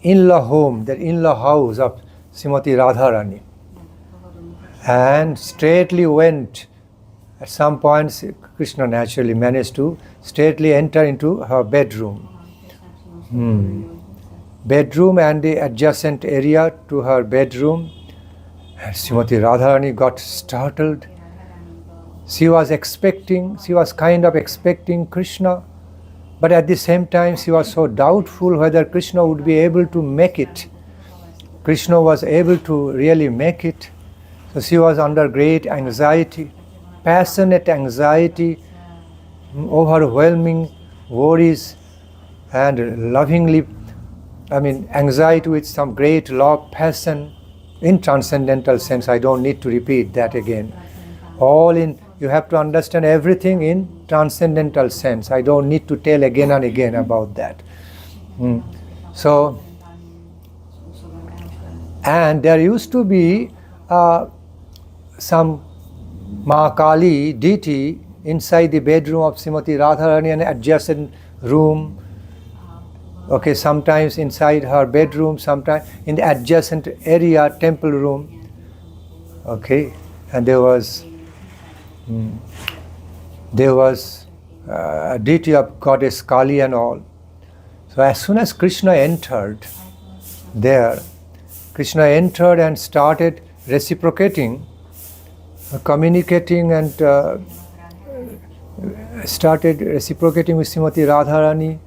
in-law home, the in-law house of Srimati Radharani. And straightly went, at some point, Krishna naturally managed to straightly enter into her bedroom. Bedroom and the adjacent area to her bedroom. And Srimati Radharani got startled. She was kind of expecting Krishna, but at the same time she was so doubtful whether Krishna would be able to make it. Krishna was able to really make it. So she was under great anxiety, passionate anxiety, overwhelming worries, and anxiety with some great love, passion, in transcendental sense. I don't need to repeat that again. You have to understand everything in transcendental sense. I don't need to tell again and again about that. So, and there used to be some Mahakali deity inside the bedroom of Srimati Radharani, an adjacent room. Okay, sometimes inside her bedroom, sometimes in the adjacent area, temple room. Okay, and there was a deity of goddess Kali and all. So as soon as Krishna entered there, Krishna entered and started reciprocating, communicating, and started reciprocating with Srimati Radharani,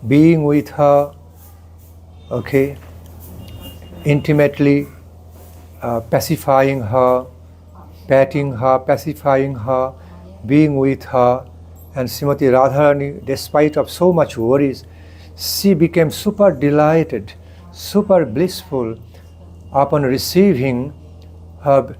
being with her, okay, intimately, pacifying her, patting her, pacifying her, being with her. And Srimati Radharani, despite of so much worries, she became super delighted, super blissful upon receiving her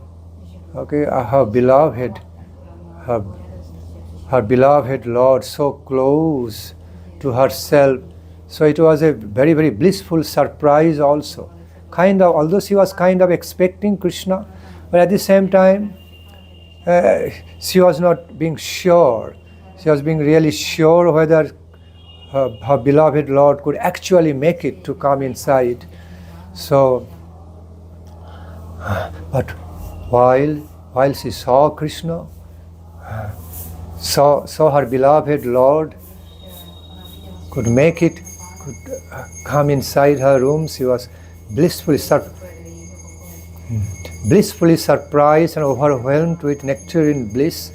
beloved Lord so close to herself. So it was a very, very blissful surprise also. Although she was kind of expecting Krishna, but at the same time, she was not being sure. She was being really sure whether her beloved Lord could actually make it to come inside. So, but while she saw Krishna, saw her beloved Lord could make it, could come inside her room, she was blissfully surprised and overwhelmed with nectarine bliss.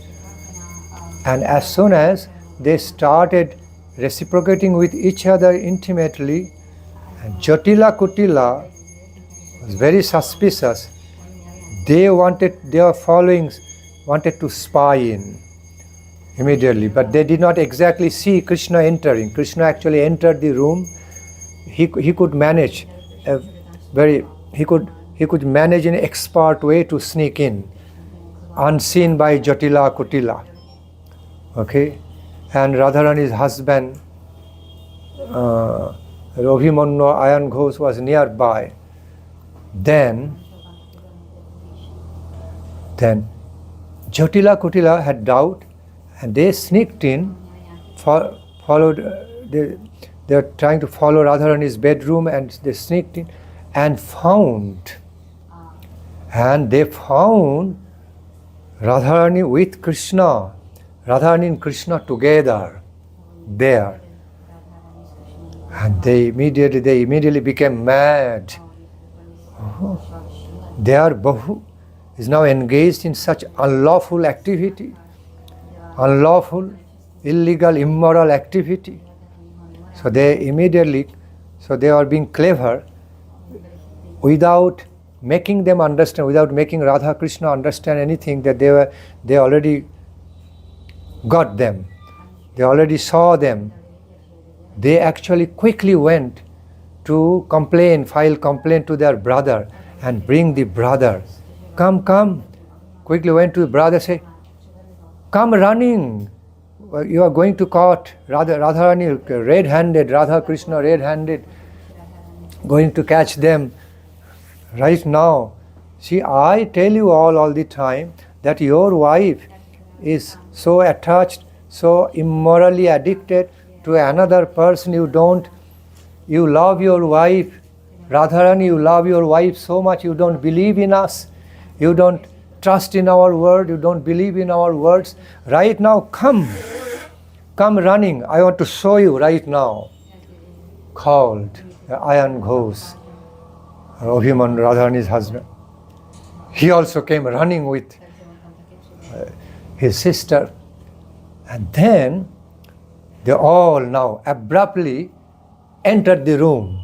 And as soon as they started reciprocating with each other intimately, and Jatila Kutila was very suspicious. Their followings wanted to spy in immediately, but they did not exactly see Krishna entering. Krishna actually entered the room. He could manage he could manage in an expert way to sneak in, unseen by Jatila Kutila. Okay, and Radharani's husband Abhimanyu Ayan Ghosh was nearby. Then Jotila Kutila had doubt, and they sneaked in, followed. They were trying to follow Radharani's bedroom, and they sneaked in and they found Radharani with Krishna, Radharani and Krishna together there. And they immediately became mad. Their Bahu is now engaged in such unlawful activity, unlawful, illegal, immoral activity. So they are being clever without making them understand, without making Radha Krishna understand anything, that they already got them. They already saw them. They actually quickly went to file complaint to their brother and bring the brother. Come. Quickly went to the brother, say, come running. You are going to court. Radharani red-handed, Radha Krishna red-handed, going to catch them right now. See, I tell you all the time that your wife is so attached, so immorally addicted to another person. You love your wife. Radharani, you love your wife so much, you don't believe in us. You don't trust in our word. You don't believe in our words. Right now, come running. I want to show you right now. Called Ayan Ghosh, Abhimanyu, Radharani's husband. He also came running with his sister. And then they all now abruptly entered the room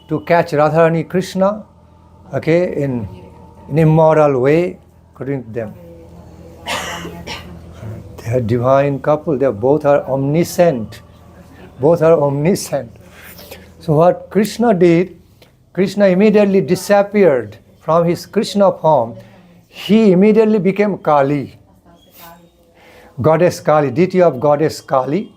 to catch Radharani Krishna, in an immoral way, according to them. They are divine couple. They both are omniscient. So what Krishna did, Krishna immediately disappeared from his Krishna form. He immediately became Kali, goddess Kali, deity of goddess Kali.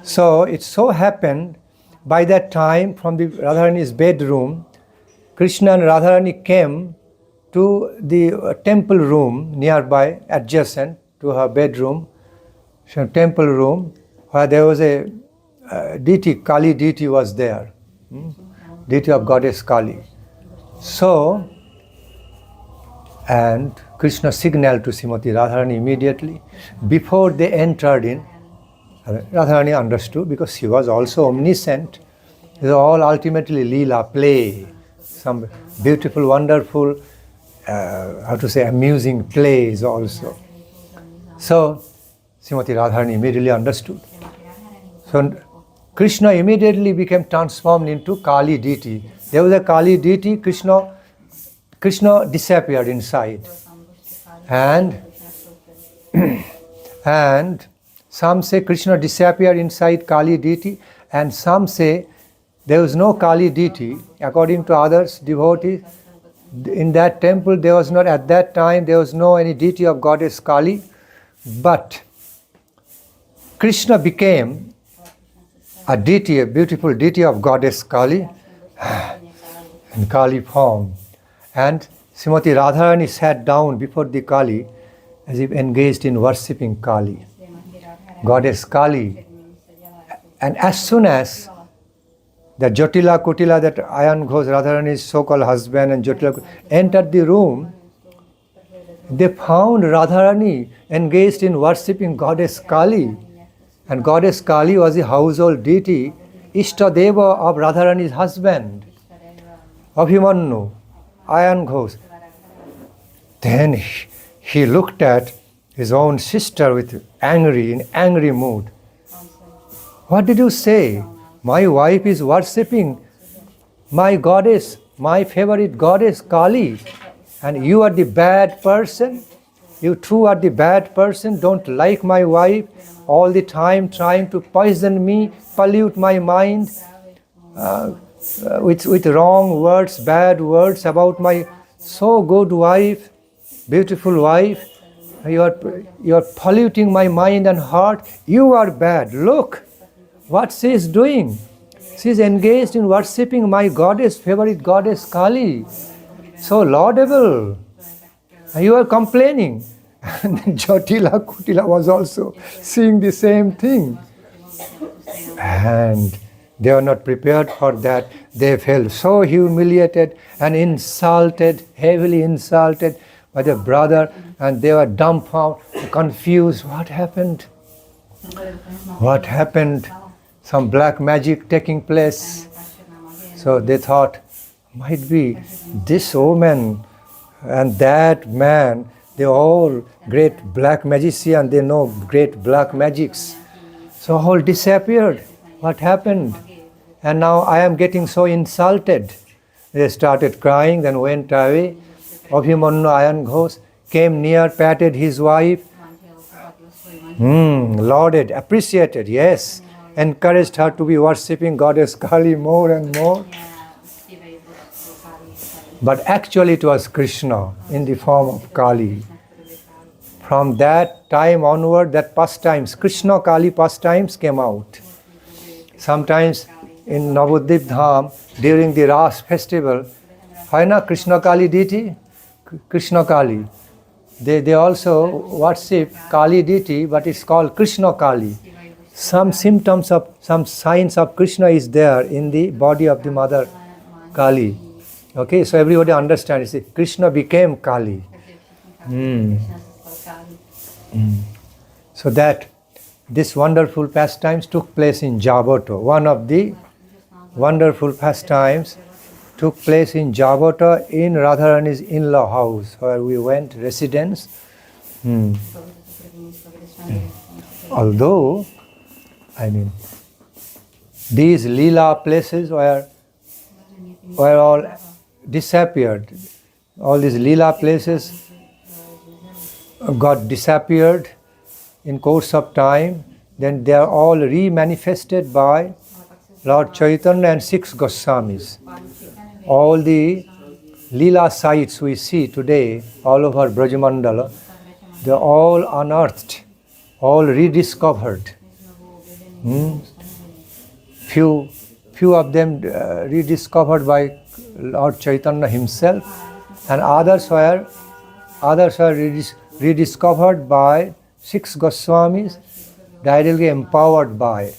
So it so happened, by that time, from the Radharani's bedroom, Krishna and Radharani came to the temple room nearby, adjacent to her bedroom, temple room, where there was a deity, Kali deity was there, deity of goddess Kali. So, and Krishna signaled to Srimati Radharani immediately. Before they entered in, Radharani understood, because she was also omniscient. It was all ultimately lila, play, some beautiful, wonderful, amusing plays also. So, Srimati Radharani immediately understood. So, Krishna immediately became transformed into Kali deity. There was a Kali deity, Krishna disappeared inside. And some say Krishna disappeared inside Kali deity, and some say there was no Kali deity. According to others, devotees, in that temple there was not, at that time, there was no any deity of goddess Kali, but Krishna became a deity, a beautiful deity of goddess Kali, in Kali form. And Srimati Radharani sat down before the Kali as if engaged in worshipping Kali, goddess Kali. And as soon as the Jotila Kutila, that Ayan Ghosh, Radharani's so-called husband, and Jotila entered the room, they found Radharani engaged in worshipping goddess Kali. And goddess Kali was the household deity, Ishtadeva of Radharani's husband, Abhimanyu, Ayan Ghosh. Then he looked at his own sister in angry mood. What did you say? My wife is worshipping my goddess, my favorite goddess Kali, and you are the bad person? You two are the bad person, don't like my wife, all the time trying to poison me, pollute my mind with wrong words, bad words about my so good wife, beautiful wife. You are polluting my mind and heart. You are bad. Look, what she is doing? She is engaged in worshipping my goddess, favorite goddess Kali. So laudable. And you are complaining. And then Jotila Kutila was also seeing the same thing. And they were not prepared for that. They felt so humiliated and insulted, heavily insulted by their brother, and they were dumbfounded, confused. What happened? What happened? Some black magic taking place. So they thought, might be this woman and that man, they're all great black magicians, they know great black magics. So all disappeared. What happened? And now I am getting so insulted. They started crying, then went away. Abhimanyu Ayan Ghosh came near, patted his wife, lauded, appreciated, yes, encouraged her to be worshipping Goddess Kali more and more. But actually it was Krishna in the form of Kali. From that time onward, that pastimes, Krishna Kali pastimes came out. Sometimes in Navadvip Dham, during the Ras festival, Haina Krishna Kali deity, Krishna Kali. They also worship Kali deity, but it's called Krishna Kali. Some symptoms of, some signs of Krishna is there in the body of the mother Kali. Okay, so everybody understands. Krishna became Kali. So that this wonderful pastimes took place in Javat. One of the wonderful pastimes took place in Javat in Radharani's in-law house, where we went, residence. Although, I mean, these lila places were all disappeared. All these lila places got disappeared in course of time. Then they are all re-manifested by Lord Chaitanya and 6 Goswamis. All the lila sites we see today all over Brajamandala, they are all unearthed, all rediscovered. Few of them rediscovered by Lord Chaitanya himself, and others were rediscovered by 6 Goswamis, directly empowered by,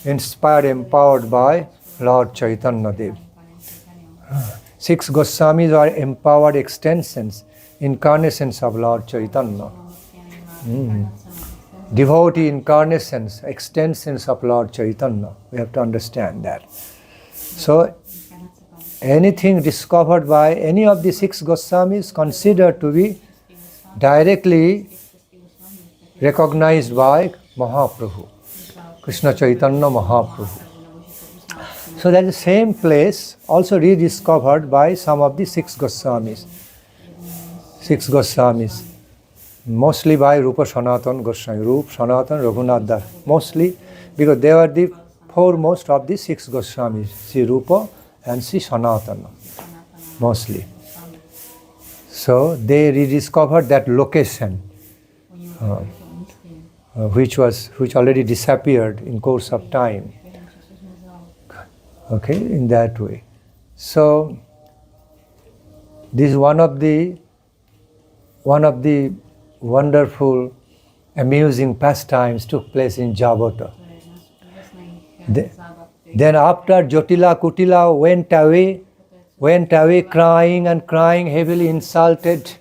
inspired, empowered by Lord Chaitanya Dev. 6 Goswamis are empowered extensions, incarnations of Lord Chaitanya. Devotee incarnations, extensions of Lord Chaitanya. We have to understand that. So, anything discovered by any of the 6 Goswamis considered to be directly recognized by Mahaprabhu, Krishna Chaitanya Mahaprabhu. So that the same place also rediscovered by some of the 6 Goswamis. 6 Goswamis. Mostly by Rupa Sanatana Goswami, Rupa, Sanatana, Raghunath Das. Mostly because they were the foremost of the 6 Goswamis, Sri Rupa and Sri Sanatana. Mostly. So they rediscovered that location, which already disappeared in course of time. Okay, in that way. So this is one of the wonderful, amusing pastimes took place in Javat. Then after Jotila Kutila went away crying and crying, heavily insulted,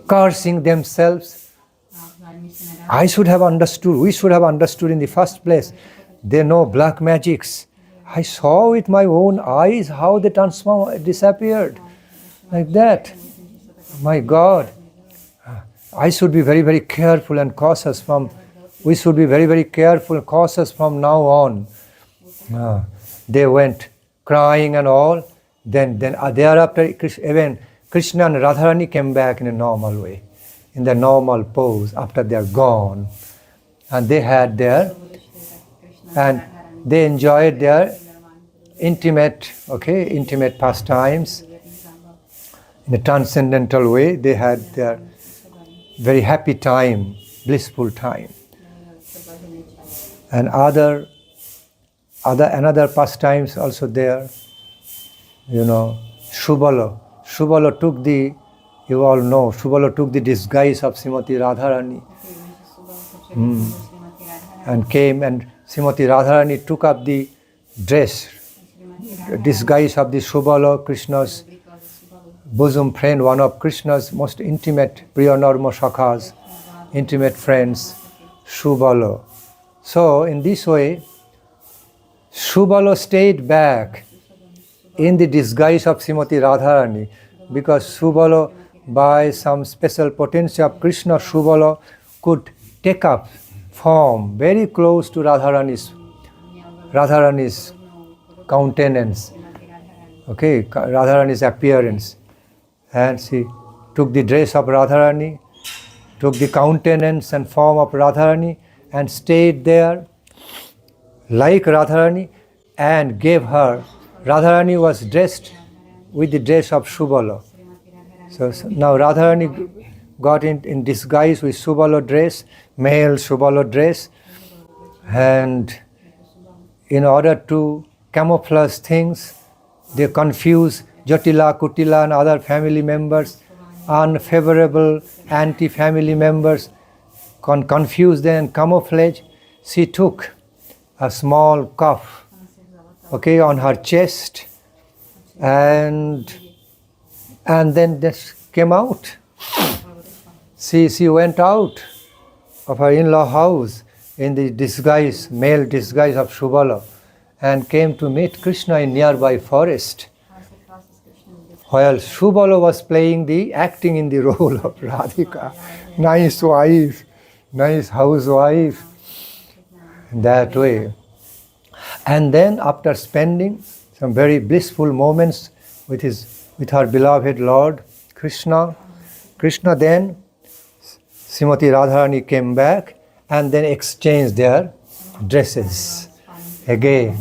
cursing themselves. We should have understood in the first place. They know black magics. I saw with my own eyes how they disappeared. Like that. My God. I should be very, very careful and cautious we should be very, very careful and cautious from now on. They went crying and all. Then thereafter, even Krishna and Radharani came back in a normal way, in the normal pose after they are gone. And they had they enjoyed their intimate pastimes in a transcendental way. They had their very happy time, blissful time. And another pastimes also there. Shubala. Shubala took you all know, Shubala took the disguise of Srimati Radharani. And came, and Srimati Radharani took up the disguise of the Shubala, Krishna's bosom friend, one of Krishna's most intimate Priyanarma Shakhas, intimate friends, Shubala. So in this way, Shubala stayed back in the disguise of Srimati Radharani, because Shubala, by some special potency of Krishna, Shubala could take up form very close to Radharani's countenance, Radharani's appearance. And she took the dress of Radharani, took the countenance and form of Radharani, and stayed there like Radharani, and gave her. Radharani was dressed with the dress of Shubala. So now Radharani got in disguise with Shubala dress, male Shubala dress, and in order to camouflage things, they confuse Jatila, Kutila and other family members, unfavorable anti-family members, confuse them and camouflage. She took a small cuff, on her chest, and then this came out. She went out of her in-law house in the male disguise of Shubala, and came to meet Krishna in nearby forest, while Shubala was acting in the role of Radhika, nice wife, nice housewife, that way. And then after spending some very blissful moments with her beloved Lord Krishna, then Srimati Radharani came back and then exchanged their dresses again.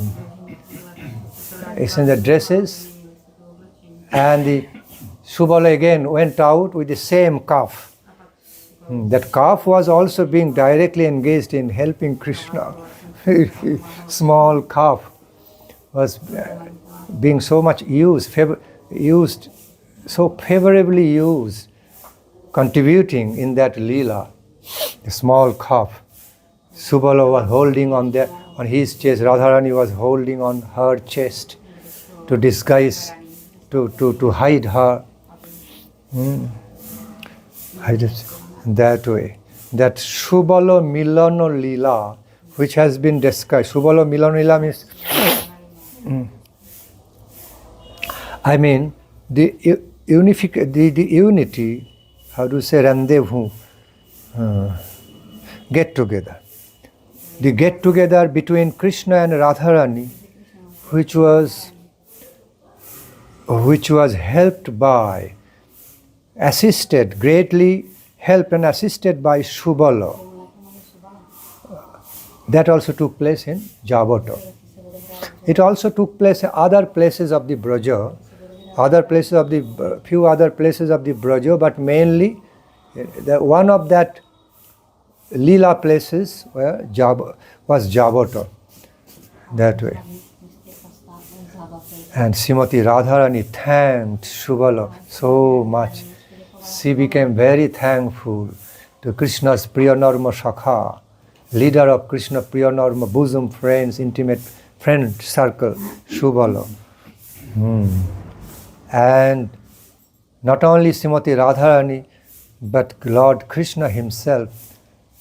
Exchanged their dresses, and the Shubala again went out with the same calf. That calf was also being directly engaged in helping Krishna. Small calf was being so much so favorably used, contributing in that lila. The small calf. Shubala was holding on his chest, Radharani was holding on her chest to disguise, to hide her. Hide it that way. That Shubala Milano Lila, which has been discussed. Shubala Milano Lila means, the unity, how do you say, rendezvous, get together. The get together between Krishna and Radharani, which was helped by, greatly helped and assisted by Shubala. That also took place in Javat. It also took place in other places of the Braja, few other places of the Braja, but mainly one of that lila places was Javat, that way. And Srimati Radharani thanked Shubala so much. She became very thankful to Krishna's Priyanarma Shakha, leader of Krishna Priyanarma, bosom friends, intimate friend circle, Shubala. And not only Srimati Radharani, but Lord Krishna himself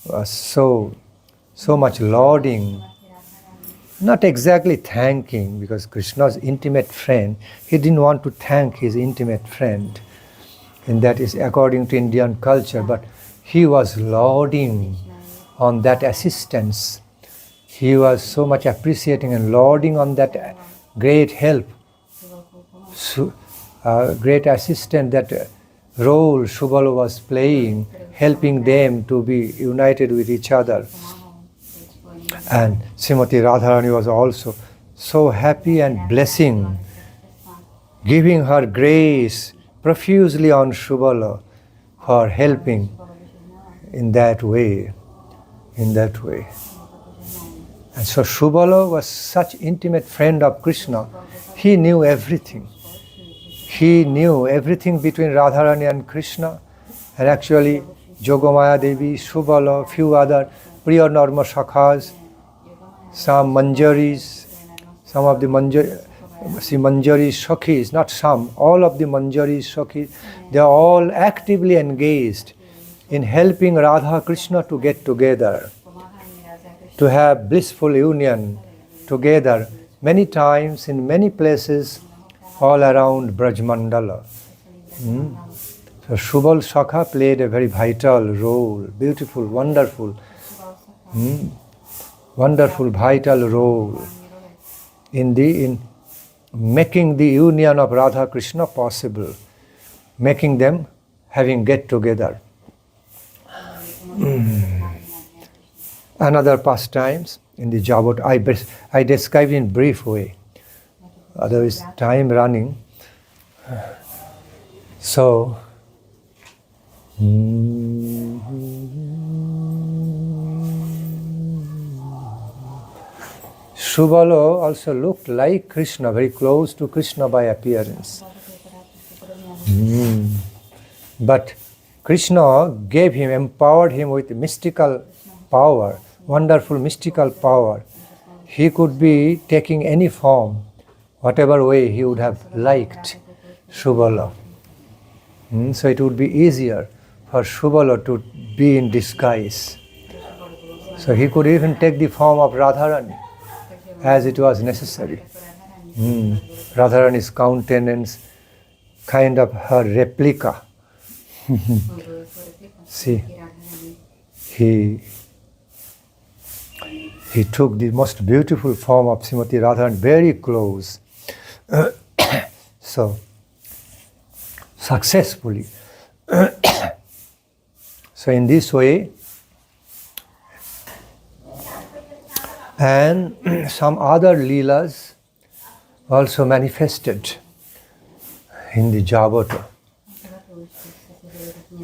was so much lauding, not exactly thanking, because Krishna's intimate friend, he didn't want to thank his intimate friend, and that is according to Indian culture, but he was lauding on that assistance. He was so much appreciating and lauding on that great help, great assistant, that role Shubala was playing, helping them to be united with each other. And Srimati Radharani was also so happy and blessing, giving her grace profusely on Shubala for helping in that way. And so Shubala was such intimate friend of Krishna. He knew everything. He knew everything between Radharani and Krishna. And actually, Jogamaya Devi, Shubala, few other Priya Norma Shakhas, some Manjaris, some of the Manjaris Shakhis, not some, all of the Manjaris Shakhis, they are all actively engaged in helping Radha Krishna to get together, to have blissful union together, many times in many places all around Brajmandala. So Shubal Shakha played a very vital role, beautiful, wonderful, wonderful, vital role in making the union of Radha Krishna possible, making them having get together. Another pastimes in the Javat, I describe in brief way, otherwise time running. So, Shubala also looked like Krishna, very close to Krishna by appearance. But Krishna gave him, empowered him with mystical power, wonderful mystical power. He could be taking any form, whatever way he would have liked Shubala. So it would be easier for Shubala to be in disguise. So he could even take the form of Radharani as it was necessary. Radharani's countenance, kind of her replica. See, he took the most beautiful form of Srimati Radharani, very close. So, successfully. So in this way, and some other lilas also manifested in the Javata.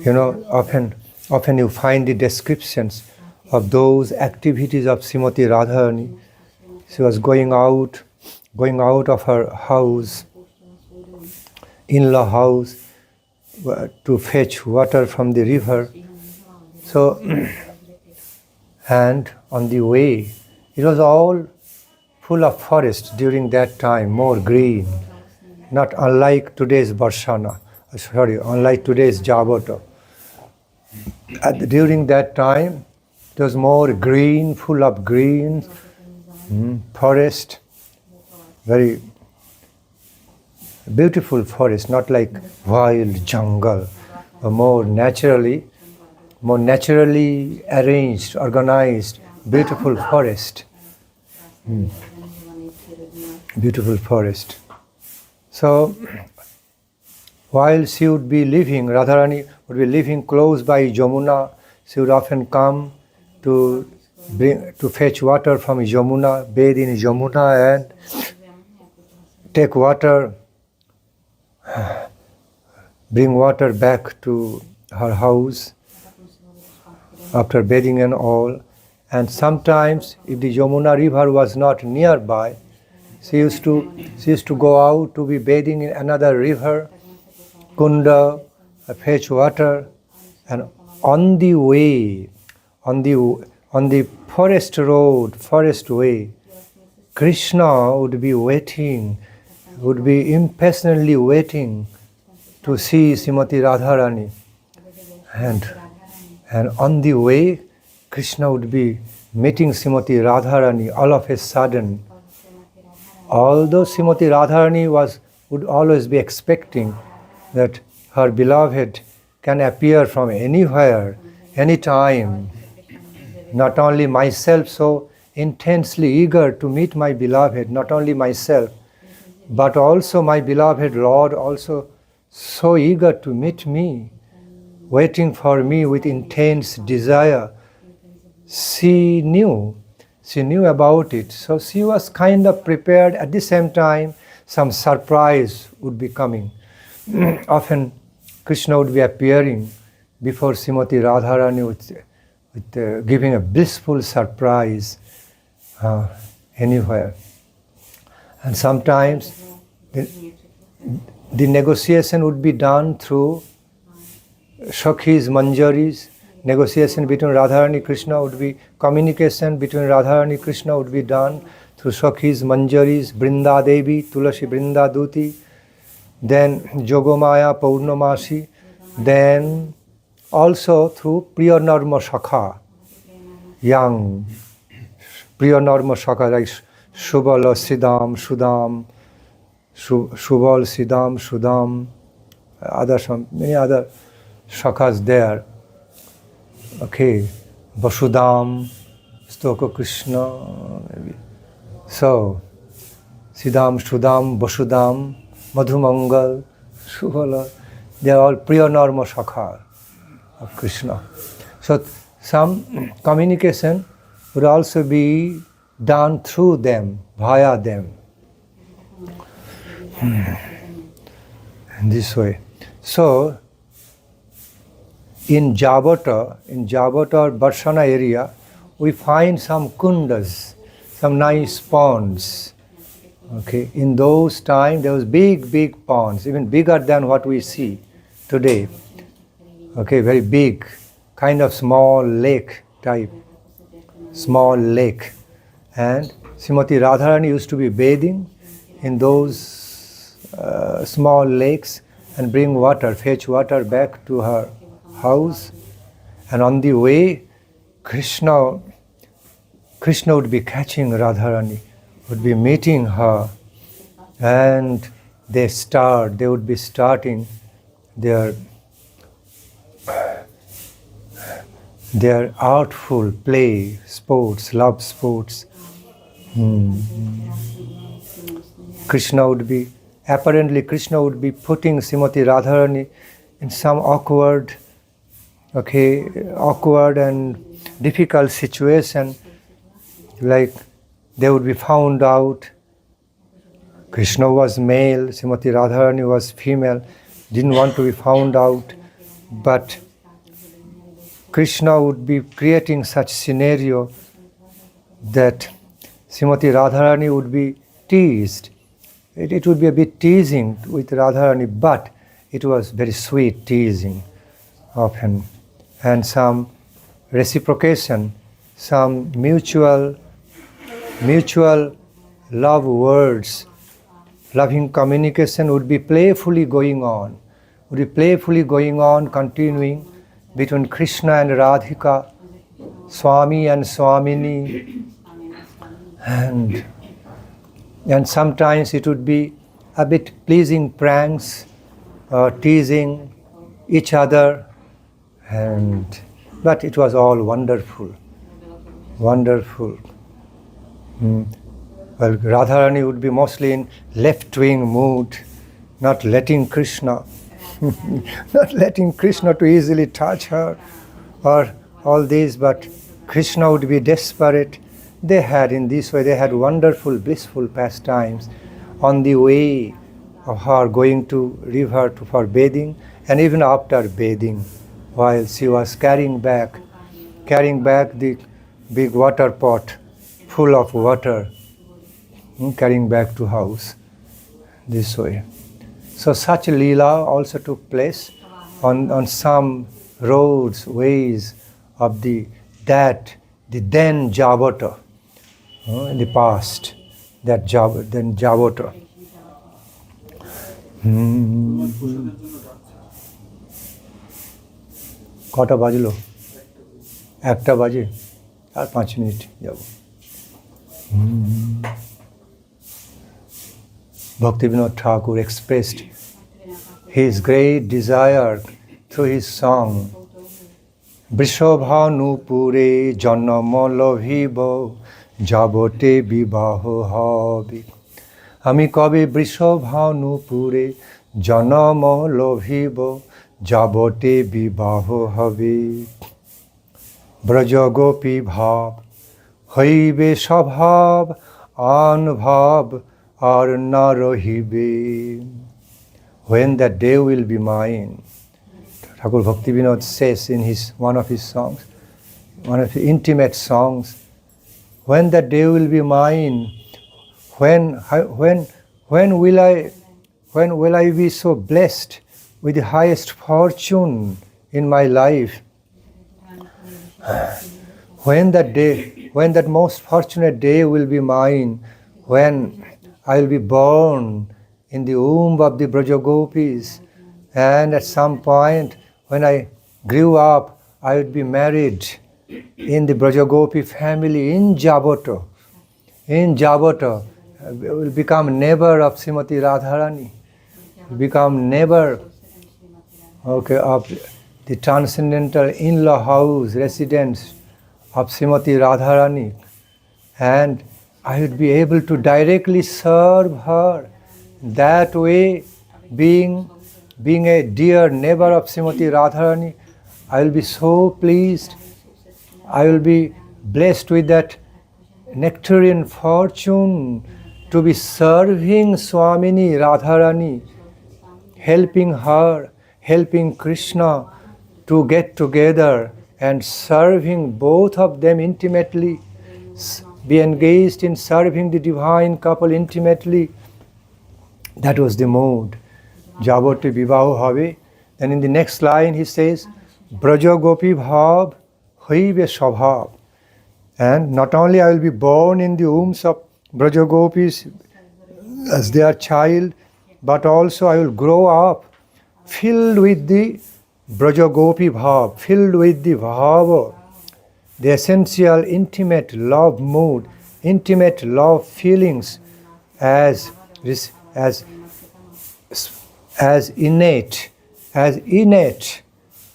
You know, often you find the descriptions of those activities of Srimati Radharani. She was going out of her house, in-law house, to fetch water from the river. So, and on the way, it was all full of forest during that time, more green, not unlike today's Barshana, unlike today's Javata. During that time, it was more green, full of green, forest, very beautiful forest, not like wild jungle, but more naturally arranged, organized, beautiful forest. Beautiful forest. So, while she would be living, Radharani would be living close by Jamuna, she would often come to fetch water from Jamuna, bathe in Jamuna and take water, bring water back to her house after bathing and all. And sometimes, if the Yamuna river was not nearby, she used to go out to be bathing in another river, Kunda, fetch water, and on the way, on the forest road, forest way, Krishna would be waiting, would be impatiently waiting to see Srimati Radharani. And on the way, Krishna would be meeting Srimati Radharani all of a sudden. Although Srimati Radharani would always be expecting that her beloved can appear from anywhere, anytime. Not only myself so intensely eager to meet my beloved, not only myself, but also my beloved Lord also so eager to meet me, waiting for me with intense desire. She knew about it. So she was kind of prepared. At the same time, some surprise would be coming. Often Krishna would be appearing before Srimati Radharani with giving a blissful surprise. anywhere. And sometimes the negotiation would be done through Sakhis, Manjaris. Negotiation between Radha and Krishna would be, communication between Radha and Krishna would be done through Sakhis, Manjaris, Brinda Devi, Tulasi Brinda Duti, then Jogomaya Paurnamasi, then also through Priyanarma Shakha, young Priyanarma Shakha like Shubala, Siddham, Sudam, Shubal, Siddham, Sudam, many other shakhas there. Okay, Vasudam, Stoka Krishna, maybe. So, Siddham, Sudam, Vasudam, Madhumangal, Shubala, they are all Priyanarma Shakha of Krishna. So, some communication would also be done through them, via them. In this way. So, in Javat or Barshana area, we find some kundas, some nice ponds. Okay, in those times there was big ponds, even bigger than what we see today. Okay, very big, kind of small lake type, small lake. And Srimati Radharani used to be bathing in those small lakes and bring water, fetch water back to her house. And on the way, Krishna would be catching Radharani, would be meeting her, and they would be starting their artful play, sports, love sports. Krishna would be putting Srimati Radharani in some awkward and difficult situation, like they would be found out. Krishna was male, Srimati Radharani was female, didn't want to be found out, but Krishna would be creating such scenario that Srimati Radharani would be teased. It would be a bit teasing with Radharani, but it was very sweet teasing often. And some reciprocation, some mutual love words, loving communication would be playfully going on, continuing between Krishna and Radhika, Swami and Swamini, and sometimes it would be a bit pleasing pranks, teasing each other, but it was all wonderful. Well, Radharani would be mostly in left-wing mood, not letting Krishna to easily touch her or all this, but Krishna would be desperate. They had wonderful, blissful pastimes on the way of her going to river for bathing, and even after bathing, while she was carrying back the big water pot full of water, carrying back to house, this way. So such lila also took place on some roads, ways of the then Javata, in the past, then Javata. কটা বাজলো? একটা বাজে, আর 5 minute যাব। Bhaktivinoda Thakur expressed his great desire through his song, Brishabhanupure janma lovibo jabote bibaho habe. Ami kabe Brishabhanupure janma lovibo jabote bibaho habe. Braja gopi bhav হইবে স্বভাব আনভাব আর না রহিবে. When that day will be mine, Thakur Bhaktivinoda says in one of his songs, one of his intimate songs, when that day will be mine, when will I be so blessed with the highest fortune in my life? When that most fortunate day will be mine, when I will be born in the womb of the Brajagopis, and at some point when I grew up, I would be married in the Brajagopi family in Javat. In Javat, will become neighbor of Srimati Radharani, become neighbor, of the transcendental in-law house residence of Srimati Radharani, and I would be able to directly serve her. That way, being a dear neighbor of Srimati Radharani, I will be so pleased. I will be blessed with that nectarian fortune to be serving Swamini Radharani, helping her, helping Krishna to get together and serving both of them intimately, be engaged in serving the divine couple intimately. That was the mood. Javati Vivaho Habe. Then in the next line he says, Brajagopi Bhav Hoibe Swabhav. And not only I will be born in the wombs of Brajagopis as their child, but also I will grow up filled with the Brajagopi Bhav, filled with the bhava, the essential intimate love mood, intimate love feelings as innate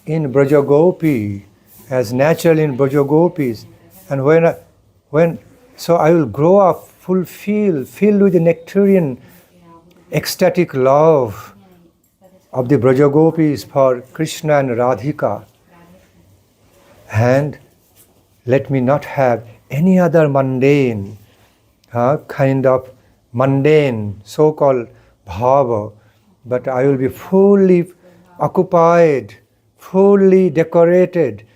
in Brajagopi, as natural in Brajagopis. And so I will grow up filled with the nectarian, ecstatic love of the Brajagopis for Krishna and Radhika. And let me not have any other mundane, kind of mundane, so-called bhava, but I will be fully occupied, fully decorated,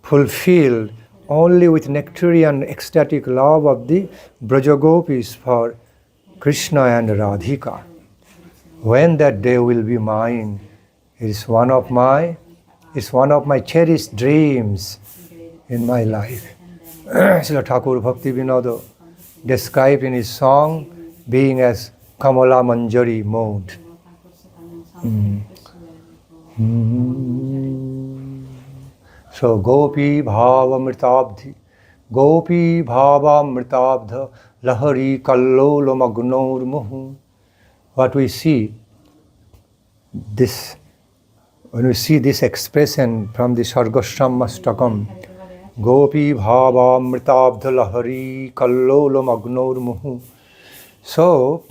fulfilled only with nectarian ecstatic love of the Brajagopis for Krishna and Radhika. When that day will be mine, it's one of my cherished dreams in my life. Srila Thakur Bhakti Vinoda described in his song being as Kamala Manjari mode. So Gopi Bhava Mritabdhi, Gopi Bhava Mritabdha, Lahari Kallolo Magnor Muhu. What we see, when we see this expression from the Sargashram Mastakam, Gopi Bhava Mritabdha Lahari Kallolo Magnor Muhu. So,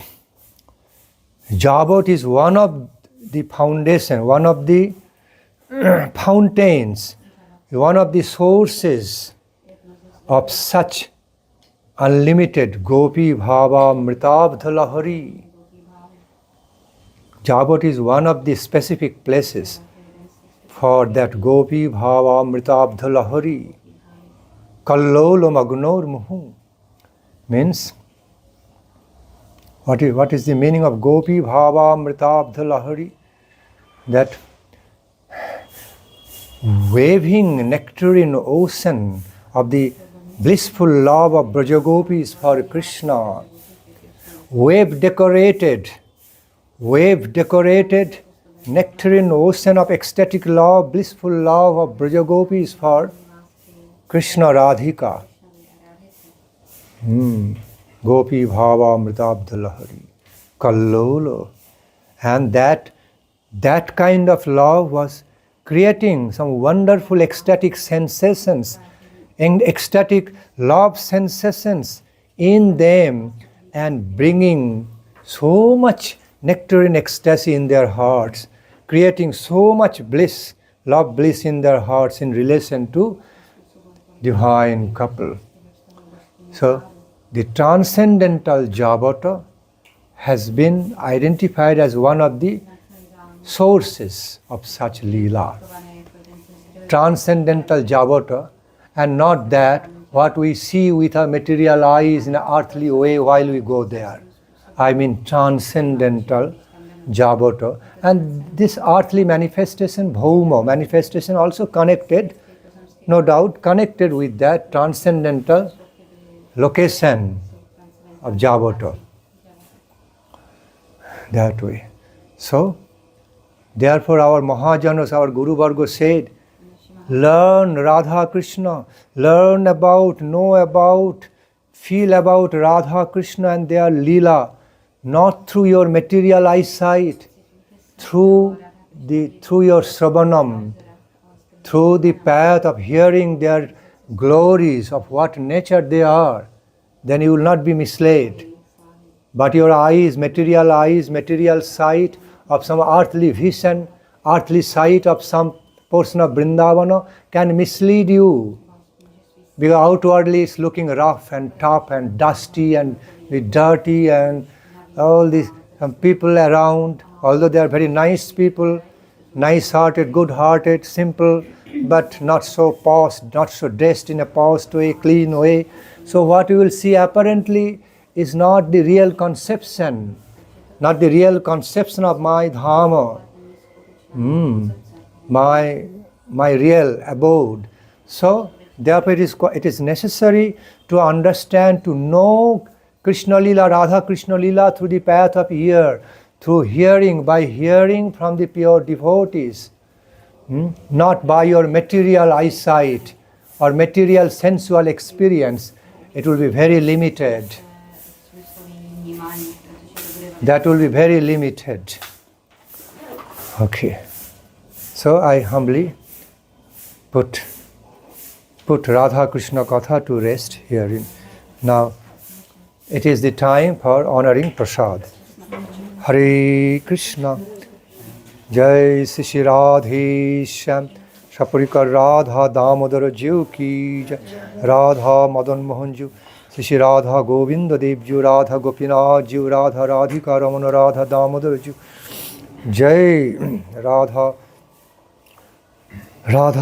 Javat is one of the foundation, one of the fountains, one of the sources of such unlimited Gopi Bhava Mritabdha Lahari. Javat is one of the specific places for that Gopi Bhava Mritabdha Lahari. Kallolo Magnor Muhu means, what is the meaning of Gopi Bhava Mritabdha Lahari? That waving nectarine ocean of the blissful love of Brajagopis for Krishna, wave decorated nectarine ocean of ecstatic love, blissful love of Brajagopis for Krishna Radhika. Gopi Bhava Mritabdha Lahari, Kallolo. And that kind of love was creating some wonderful ecstatic sensations, and ecstatic love sensations in them, and bringing so much nectarine ecstasy in their hearts, creating so much bliss, love bliss in their hearts in relation to divine couple. So, the transcendental Javata has been identified as one of the sources of such lila. Transcendental Javata, and not that what we see with our material eyes in an earthly way while we go there. I mean transcendental Javat. And this earthly manifestation, bhava, manifestation also connected, no doubt, connected with that transcendental location of Javat. That way. So, therefore our Mahajanas, our Guru Varga said, learn Radha Krishna, learn about, know about, feel about Radha Krishna and their lila, not through your material eyesight, through your sravanam, through the path of hearing their glories of what nature they are, then you will not be misled. But your eyes, material sight of some earthly vision, earthly sight of some portion of Vrindavana can mislead you. Because outwardly it's looking rough and tough and dusty and dirty and all these people around, although they are very nice people, nice-hearted, good-hearted, simple, but not so posh, not so dressed in a posh way, clean way. So what you will see apparently is not the real conception, not the real conception of my dhamma, my real abode. So therefore it is necessary to understand, to know Krishna lila, Radha Krishna lila through the path of ear, through hearing, by hearing from the pure devotees, not by your material eyesight or material sensual experience. It will be very limited. That will be very limited. Okay. So I humbly put Radha Krishna Katha to rest herein. Now it is the time for honoring prasad. Hari Krishna. Jai Shri Radhe Shyam Shapurikar Radha Damodara Jiu Ki Jai Radha Madan Mohan Jiu Shri Radha Govinda Dev Jiu Radha Gopinath Jiu Radha Radhika Ramana Radha Damodara Jiu Jai Radha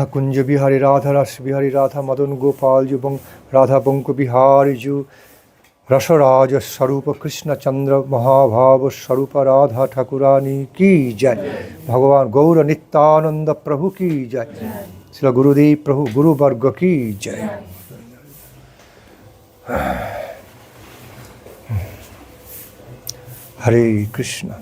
Kunja Bihari Radha Ras Bihari Radha Madan Gopal Jiu Radha Banku Bihari Jiu Rasaraja Sarupa Krishna Chandra Mahabhava Sarupa Radha Thakurani Ki Jai Bhagavan Gaura Nityananda Prabhu Ki Jai Srila Gurudev Prabhu Guru Varga Ki Jai. Hare Krishna.